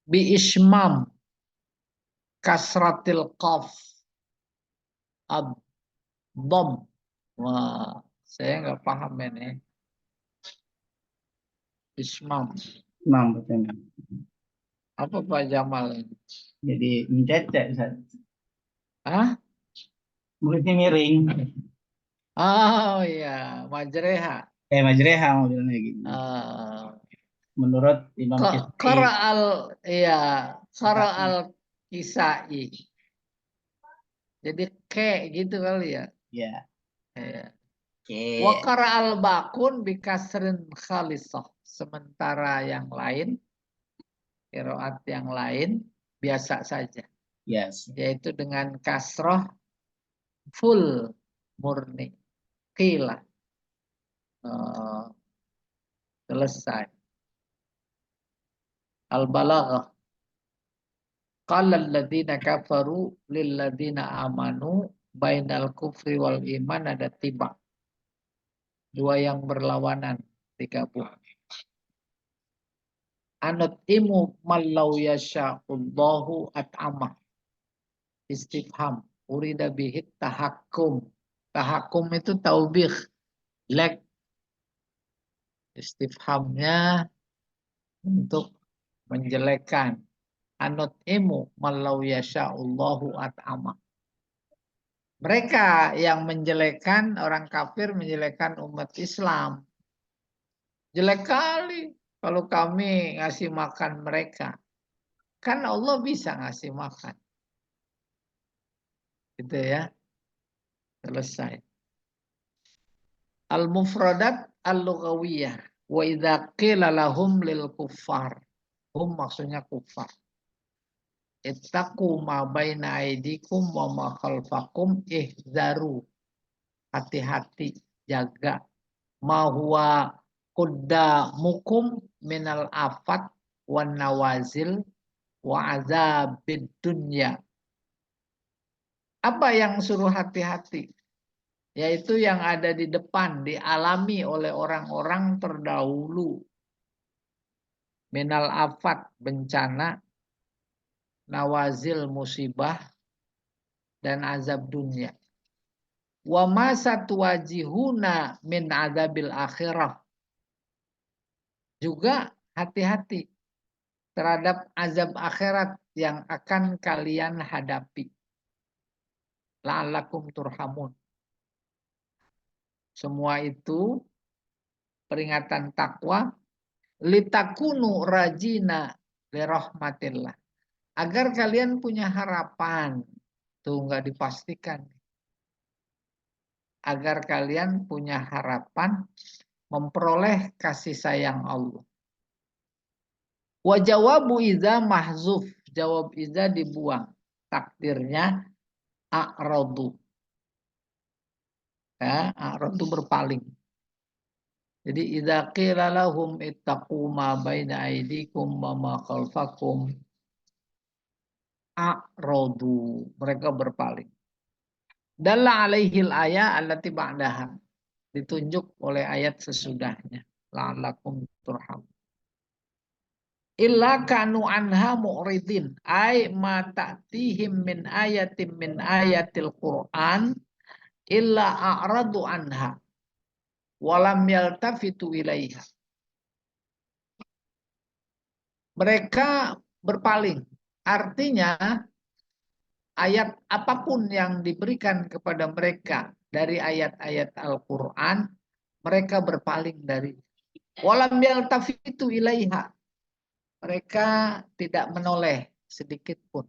bi ismam kasratil qaf ad-dom. Wah, saya nggak paham ini. Ismam. Imam betul. Apa Pak Jamal ini? Jadi mencecek, Ustaz. Hah? Mulutnya miring. Oh iya, Majreha. Majreha mau bilangnya gitu. Menurut Imam Kisai. Qara Kisai. Jadi kayak gitu kali ya. Ya. Iya. Oke. Wa qara'al bakun bikasrin khalisah. Sementara yang lain, qiraat yang lain biasa saja. Yes. Yaitu dengan kasroh full murni. Qila. Selesai. Al-balaghah. Qala alladziina kafaru lilladziina amanu bainal kufri wal iman, ada tiba. Dua yang berlawanan digabung. Anut imu mallau yasha'ullahu at'amah. Istifham. Urida bihit tahakkum. Tahakkum itu taubih. Lek. Istifhamnya untuk menjelekkan. Anut imu mallau yasha'ullahu at'amah. Mereka yang menjelekkan, orang kafir menjelekkan umat Islam. Jelek kali kalau kami ngasih makan mereka. Kan Allah bisa ngasih makan. Gitu ya. Selesai. Al-mufradat al-lughawiyah. Wa idza qila lahum lil kuffar. Hum maksudnya kufar. Ittaqu ma baina aidikum wa ma khalfakum ihzaru. Hati-hati, jaga. Ma huwa quddamukum minal afat wan nawazil wa azabid dunya. Apa yang suruh hati-hati? Yaitu yang ada di depan, dialami oleh orang-orang terdahulu. Minal afat, bencana, nawazil, musibah, dan azab dunia. Wa ma satwajihuna min azabil akhirah. Juga hati-hati terhadap azab akhirat yang akan kalian hadapi. La'allakum turhamun. Semua itu peringatan takwa litakunu rajina lirahmatillah. Agar kalian punya harapan. Tuh nggak dipastikan. Agar kalian punya harapan memperoleh kasih sayang Allah. Wa jawabu iza mahzuf. Jawab iza dibuang. Takdirnya a'radu. Ya, a'radu berpaling. Jadi idza qila lahum ittaqu ma baina aydikum wa ma khalfakum a'radu, mereka berpaling. Dalla alaihil ayat allati ba'daha. ditunjuk oleh ayat sesudahnya. La'allakum turhamun. Illa kanu anha mu'ridin ay ma ta'tihim min ayatin min ayatil Qur'an illa a'radu anha walam yaltafitu ilaiha. Mereka berpaling. Artinya ayat apapun yang diberikan kepada mereka dari ayat-ayat Al-Qur'an, mereka berpaling dari. Walam yaltafitu ilaiha. Mereka tidak menoleh sedikit pun.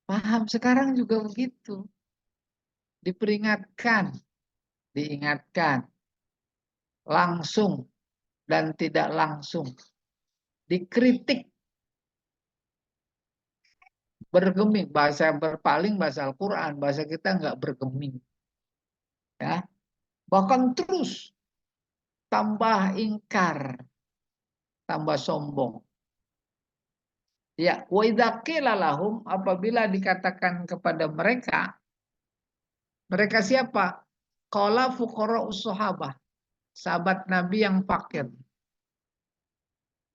Paham, sekarang juga begitu. Diperingatkan, diingatkan, langsung dan tidak langsung. Dikritik, bergeming. Bahasa berpaling, bahasa Al-Quran. Bahasa kita nggak bergeming. Ya. Bahkan terus tambah ingkar, tambah sombong. Ya, wa idza qila lahum, apabila dikatakan kepada mereka, mereka siapa? Qala fuqara'us sahabah, sahabat Nabi yang fakir.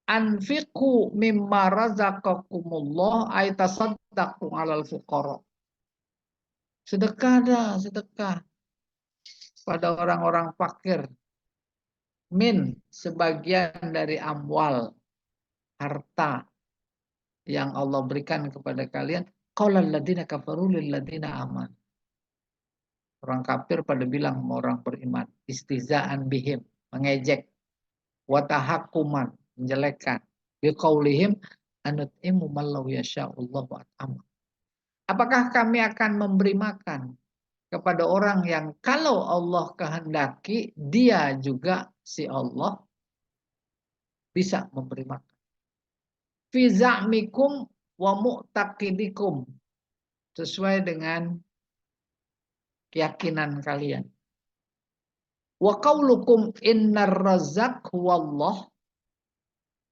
Anfiqu mimma razaqakumullah ay tasaddaqu 'alal fuqara. Sedekah dah, sedekah pada orang-orang fakir. Min, sebagian dari amwal, harta yang Allah berikan kepada kalian. Qaulal ladzina kafaru lil ladzina aman. Orang kafir pada bilang sama orang beriman, istizaan bihim, mengejek, wa tahakkuman, menjelekkan, biqaulihim anut'imu mallau yasha'ullahu at'ama. Apakah kami akan memberi makan kepada orang yang kalau Allah kehendaki, dia juga si Allah bisa memberi makan. Fi za'mikum wa mu'taqidikum, sesuai dengan keyakinan kalian. Wa qaulukum innar razzaq huwallah,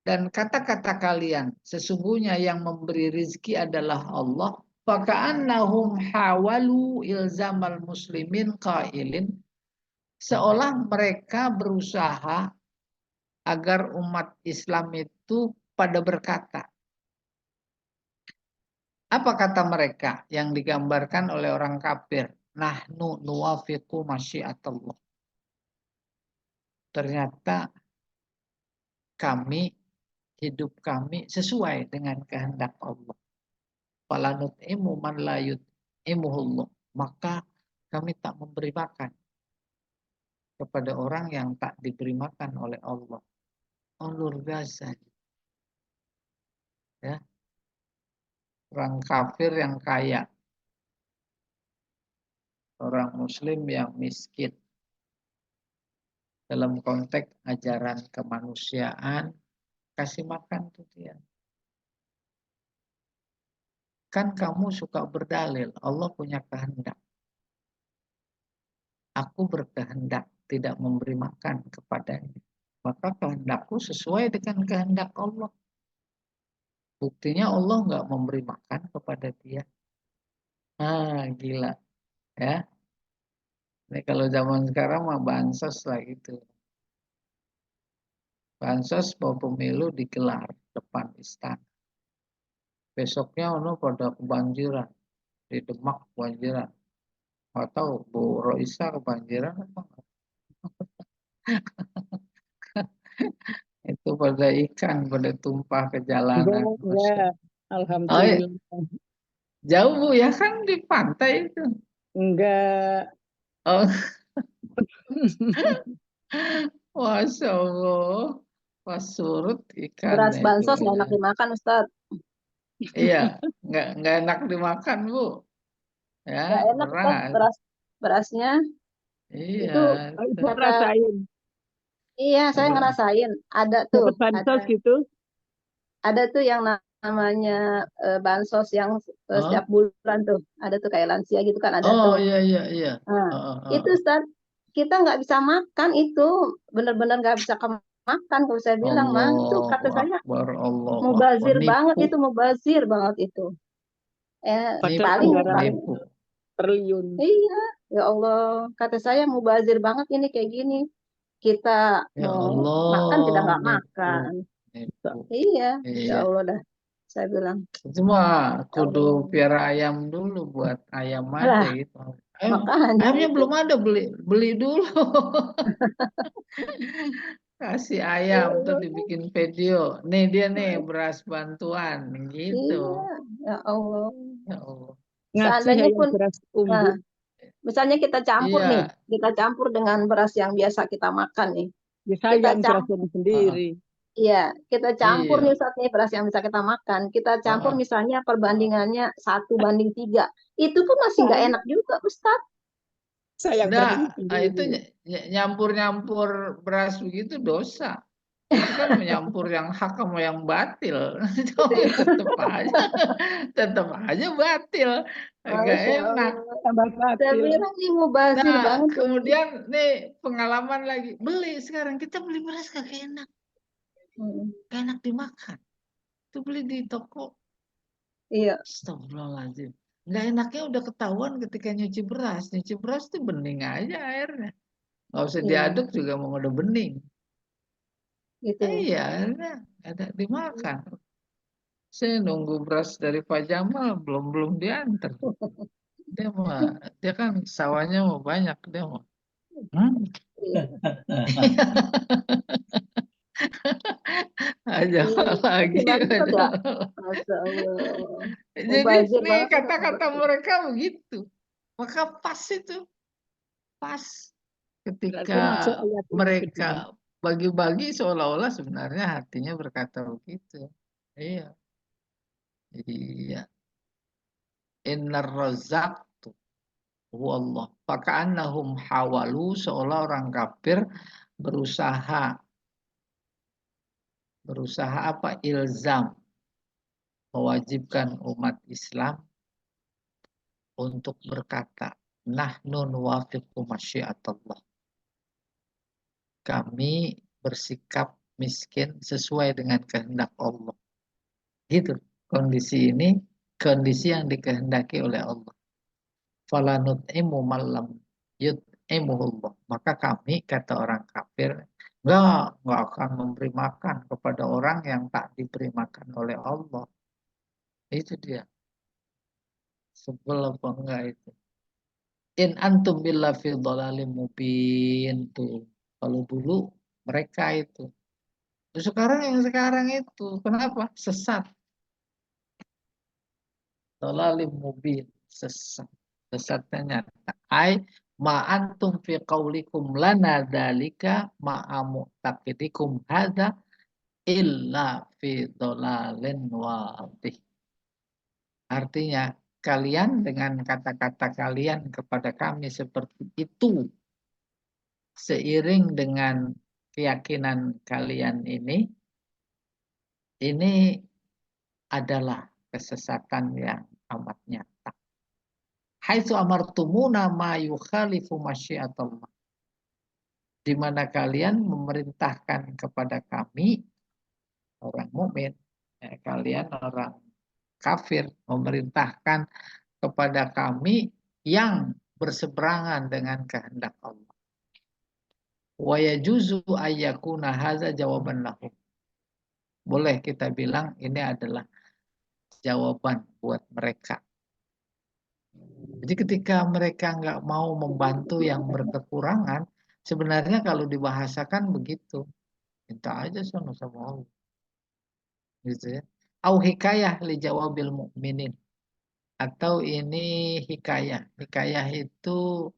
dan kata-kata kalian sesungguhnya yang memberi rizki adalah Allah. Faka'annahum hawalu ilzamal muslimin qailin, seolah mereka berusaha agar umat Islam itu pada berkata. Apa kata mereka yang digambarkan oleh orang kafir? Nahnu nuwafiqu masyiatullah. Ternyata kami, hidup kami sesuai dengan kehendak Allah. Falanut'imu man la yut'imuhullah. Maka kami tak memberi makan kepada orang yang tak diberi makan oleh Allah. Oh, luar biasa. Ya. Orang kafir yang kaya. Orang muslim yang miskin. Dalam konteks ajaran kemanusiaan, kasih makan tuh dia. Kan kamu suka berdalil, Allah punya kehendak. Aku berkehendak tidak memberi makan kepadanya. Maka kehendakku sesuai dengan kehendak Allah. Buktinya Allah nggak memberi makan kepada dia. Ah, gila. Ya. Ini kalau zaman sekarang mah bansos lah gitu. Bansos mau pemilu digelar depan istana. Besoknya pada kebanjiran. Di Demak kebanjiran. Nggak tahu Bu Roisa kebanjiran apa enggak? Itu pada ikan pada tumpah ke jalanan. Enggak. Oh, Alhamdulillah. jauh Bu ya, kan di pantai itu. Enggak. Oh. Masya Allah. Pas surut Beras ikannya itu. bansos nggak enak dimakan, Ustadz. Iya, nggak enak dimakan Bu. Ya, Nggak enak, Ustadz, beras. berasnya. Iya. Itu Ibu ada, rasain. iya, saya Beras. ngerasain. Ada tuh, Dapat bansos gitu. ada tuh yang namanya bansos yang Oh. setiap bulan tuh. Ada tuh kayak lansia gitu kan, ada Oh tuh. iya. Nah, itu Ustadz, kita nggak bisa makan itu. Benar-benar nggak bisa makan kalau saya bilang mah. Itu kata saya, Akbar, Allahu mubazir Akbar. banget Nipu. itu, mubazir banget itu. Padahal Paling anggaran Nipu. triliun. Iya, ya Allah. Kata saya mubazir banget ini kayak gini. Kita Ya mau makan kita Allah, nggak nipu, makan. nipu. Iya, ya Iya. Allah dah. Saya bilang, Itu mah ya kudu Allah. piara ayam dulu buat ayam aja Alah, gitu. Ayam, makanya ayamnya itu. belum ada, beli dulu. Kasih ayam tuh dibikin video. Nih dia nih beras bantuan gitu. Iya, ya Allah. Ya Allah. Ngasih Seandainya ayam pun, beras nah, umbu. misalnya kita campur nih, Iya. kita campur dengan beras yang biasa kita makan nih. Ya Kita sayang campur, berasnya sendiri. iya, kita campur nih Iya. saat nih beras yang bisa kita makan. Kita campur Heeh. misalnya perbandingannya 1:3. Itu pun masih nggak Sayang, enak juga, Ustaz. sayang berasnya Nah, itu sendiri. nyampur-nyampur beras begitu dosa. Itu kan menyampur yang hak sama yang batil. Tetap aja batil. Agak Masya enak. Allah. Tambah Saya batil. bilang ini mubazir Nah, banget ini. kemudian nih pengalaman lagi. Beli sekarang kita beli beras kagak enak. Hmm, Gak enak dimakan. Itu beli di toko. Iya, Astagfirullahaladzim. Nggak enaknya udah ketahuan ketika nyuci beras. Nyuci beras tuh bening aja airnya. Nggak usah iya, diaduk juga mau udah bening. gitu ya. Iya, akhirnya ada dimakan. Saya nunggu beras dari Pak Jamal belum diantar. Dia kan sawahnya mau banyak dia mau. Iya, Aja iya. lagi. Masih banget ya. Masya Allah. Jadi Mubazir nih banget ini kata-kata mubazir. mereka begitu. Maka pas itu, pas ketika Berarti masuk ayat yang kedua. mereka bagi-bagi seolah-olah sebenarnya hatinya berkata begitu. Iya, iya. Innar razaqtu huwallah. Faka'annahum hawalu seolah orang kafir berusaha apa? Ilzam, mewajibkan umat Islam untuk berkata, nahnu nuwafiqu masyiatullah. Kami bersikap miskin sesuai dengan kehendak Allah. Gitu. Kondisi ini kondisi yang dikehendaki oleh Allah. Fala nut'imu malam yut'imuhullah. Maka kami, kata orang kafir, enggak akan memberi makan kepada orang yang tak diberi makan oleh Allah. Itu dia. Sebel apa enggak itu. In antum illa fi dhalalim mubin tuh. Kalau dulu mereka itu. Terus sekarang yang sekarang itu kenapa? Sesat. Dhalalim mubin, sesat. Sesatnya nyata. Ma antum fi qaulikum lana dzalika ma mu'taqidikum hadza illa fi dhalalin wadih. Artinya kalian dengan kata-kata kalian kepada kami seperti itu seiring dengan keyakinan kalian ini adalah kesesatan yang amat nyata. Haitsu amartumuna ma yukhalifu masyiatallah. Di mana kalian memerintahkan kepada kami orang mukmin, kalian orang kafir memerintahkan kepada kami yang berseberangan dengan kehendak Allah. Wa yajuzu ayyakuna hadza jawaban lahum. Boleh kita bilang ini adalah jawaban buat mereka. Jadi ketika mereka nggak mau membantu yang berkekurangan, sebenarnya kalau dibahasakan begitu, minta aja sama Allah, gitu ya. Au hikayah li jawabil mukminin, atau ini hikayah. Hikayah itu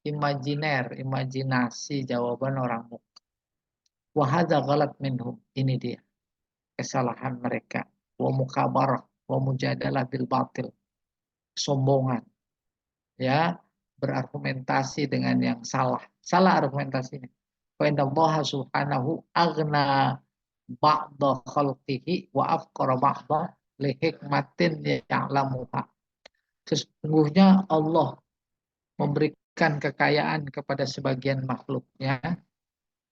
imajiner, imajinasi jawaban orang mukmin. Wa hadza ghalat minhum, ini dia kesalahan mereka. Wa mukabarah, wa mujadalah bil batil, sombongan. Ya, berargumentasi dengan yang salah argumentasinya. Wa inna Allah subhanahu aghna ba'da khalqihi wa afqara ba'da li hikmatin ya'lamuha. Sesungguhnya Allah memberikan kekayaan kepada sebagian makhluknya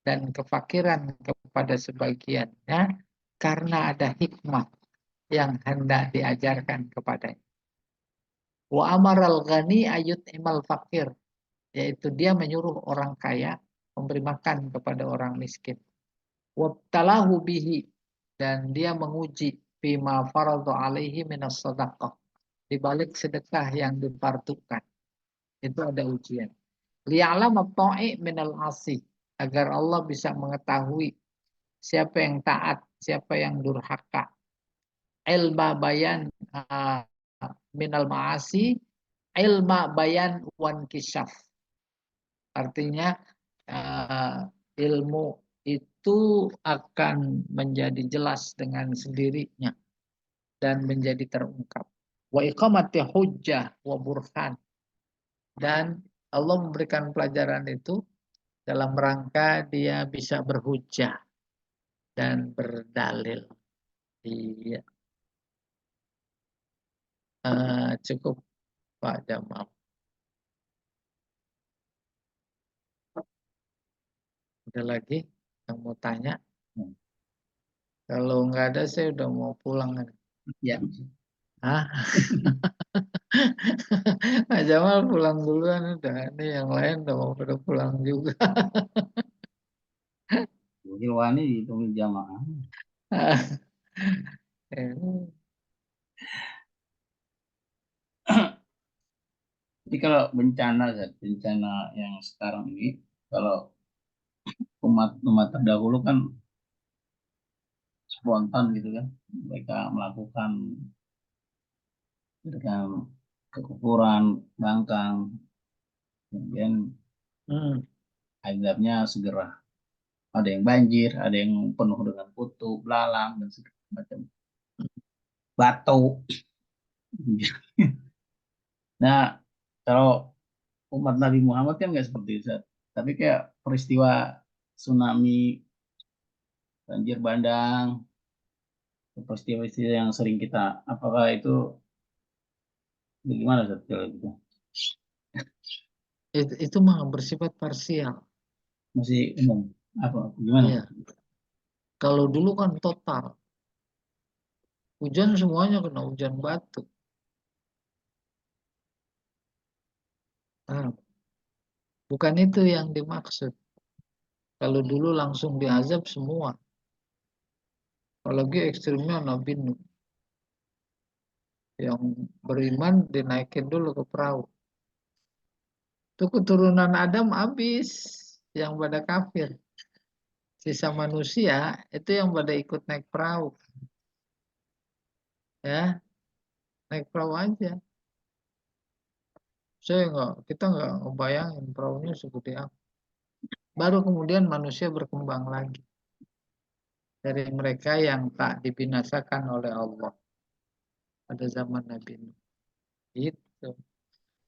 dan kefakiran kepada sebagiannya karena ada hikmah yang hendak diajarkan kepadanya. Wa amaral ghani ayut imal fakir, yaitu dia menyuruh orang kaya memberi makan kepada orang miskin. Wabtalahu bihi, dan dia menguji bima faradu alaihi minas sadaqah, di balik sedekah yang dipartukan itu ada ujian. Liya'lam at-ta'i minal asi, agar Allah bisa mengetahui siapa yang taat, siapa yang durhaka. Ilma bayan minal ma'asi, ilma bayan wan kisyaf. Artinya ilmu itu akan menjadi jelas dengan sendirinya dan menjadi terungkap. Wa iqamati hujjah wa burhan, dan Allah memberikan pelajaran itu dalam rangka dia bisa berhujjah dan berdalil. Iya. Cukup Pak Jamal. Ada lagi yang mau tanya? Kalau nggak ada, saya udah mau pulang. Ya. Hah? Pak Jamal pulang duluan udah. Ini yang lain udah mau pada pulang juga. Hilwani itu jamaah. Jadi kalau bencana yang sekarang ini, kalau umat terdahulu kan spontan gitu kan, mereka melakukan dengan kekufuran, bangkang, kemudian azabnya segera. Ada yang banjir, ada yang penuh dengan kutu, belalang dan segala macam batu. Nah, kalau umat Nabi Muhammad kan nggak seperti itu, tapi kayak peristiwa tsunami, banjir bandang, peristiwa-peristiwa yang sering kita, apakah itu bagaimana kalau gitu? Itu mah bersifat parsial. Masih umum apa gimana? Iya. Kalau dulu kan total. Hujan semuanya kena hujan batu. Nah, bukan itu yang dimaksud. Kalau dulu langsung diazab semua. Apalagi ekstrimnya Nabi Nuh. Yang beriman dinaikin dulu ke perahu. Itu keturunan Adam habis. Yang pada kafir. Sisa manusia itu yang pada ikut naik perahu. Ya, naik perahu aja. Kita nggak ngebayangin perahunya seperti apa. Baru kemudian manusia berkembang lagi. Dari mereka yang tak dibinasakan oleh Allah pada zaman Nabi Nuh. Gitu.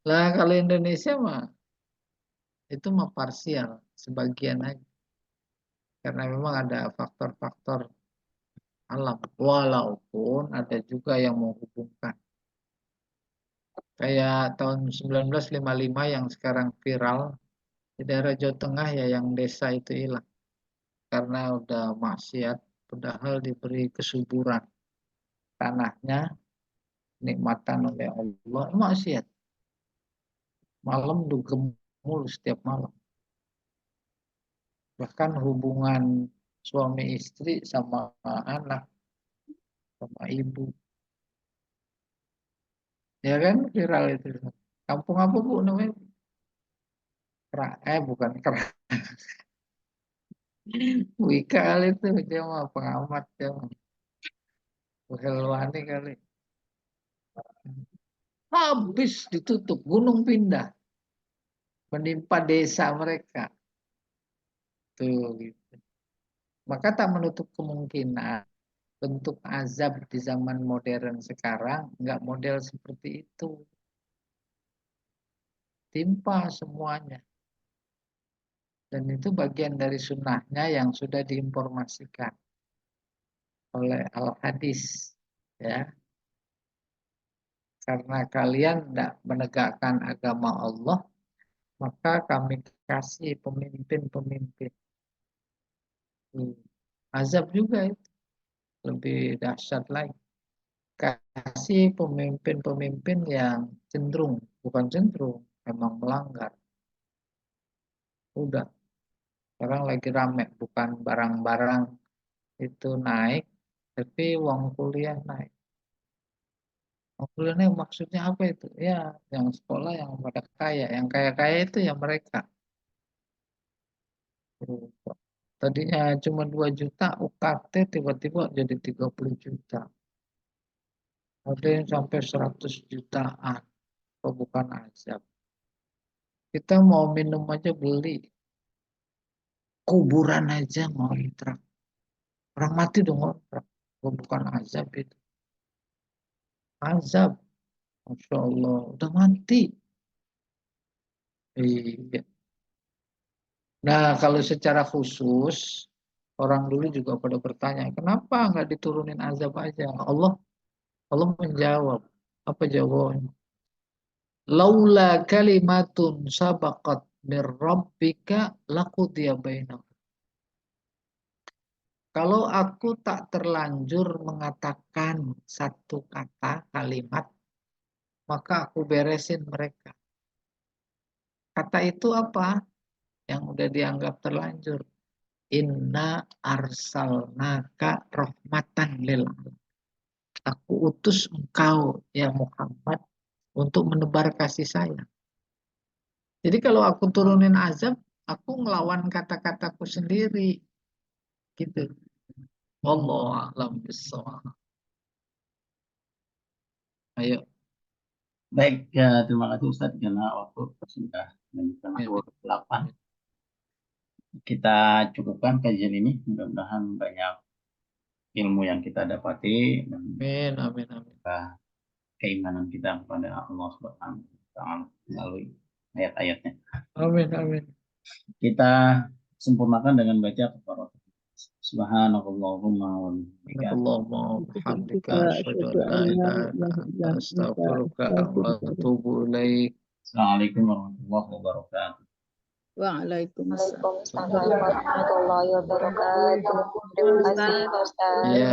Lah kalau Indonesia mah itu mah parsial, sebagian aja. Karena memang ada faktor-faktor alam. Walaupun ada juga yang menghubungkan. Kayak tahun 1955 yang sekarang viral di daerah Jawa Tengah ya, yang desa itu hilang. Karena udah maksiat, padahal diberi kesuburan tanahnya, nikmatan oleh Allah, maksiat. Malam gemul setiap malam. Bahkan hubungan suami istri sama anak, sama ibu. Ya kan viral itu. Kampung apa Bu namanya? Bukan Kerak. Wika kali itu, dia mah pengamat, dia mah. Helwani kali. Habis ditutup, gunung pindah. Menimpa desa mereka. Tuh, gitu. Maka tak menutup kemungkinan bentuk azab di zaman modern sekarang nggak model seperti itu. Timpa semuanya. Dan itu bagian dari sunnahnya yang sudah diinformasikan oleh Al-Hadis. Ya. Karena kalian tidak menegakkan agama Allah, maka kami kasih pemimpin-pemimpin. Azab juga itu. Lebih dahsyat lagi. kasih pemimpin-pemimpin yang cenderung, bukan cenderung, memang melanggar. Udah, sekarang lagi rame, bukan barang-barang itu naik, tapi uang kuliah naik. Uang kuliah naik maksudnya apa itu? Ya, yang sekolah yang pada kaya, yang kaya-kaya itu ya mereka. Tadinya cuma 2 juta UKT tiba-tiba jadi 30 juta. Ada yang sampai 100 jutaan. Kok bukan azab. Kita mau minum aja beli. Kuburan aja ngontrak. Orang mati dong ngontrak. Kok bukan azab itu. Azab. Masya Allah. Udah mati. Iya. Nah, kalau secara khusus, orang dulu juga pada bertanya, kenapa nggak diturunin azab aja? Allah menjawab. Apa jawabannya? Laula kalimatun sabaqat min rabbika laqudiya bainahum. Kalau aku tak terlanjur mengatakan satu kata, kalimat, maka aku beresin mereka. Kata itu apa? Yang udah dianggap terlanjur. Inna arsalnaka rahmatan lil alamin. Aku utus engkau, ya Muhammad, untuk menebar kasih sayang. Jadi kalau aku turunin azab, aku ngelawan kata-kataku sendiri. Gitu. Wallahu a'lam bishawab. Ayo. Baik, ya, terima kasih Ustadz karena waktu sudah menunjukkan pukul 8. Kita cukupkan kajian ini. Mudah-mudahan banyak ilmu yang kita dapati dan Amin, amin, amin. keimanan kita kepada Allah Subhanahu wa Ta'ala melalui ayat-ayatnya. Amin, amin. Kita sempurnakan dengan baca kepada Subhanallahumma wa bihamdika. Allahumma bihamdika asyhadu an la ilaha illa anta astaghfiruka wa atubu ilaik. Assalamualaikum warahmatullahi wabarakatuh. Waalaikumsalam. Waalaikumsalam warahmatullahi wabarakatuh. Terima kasih Pak Ustaz. Ya.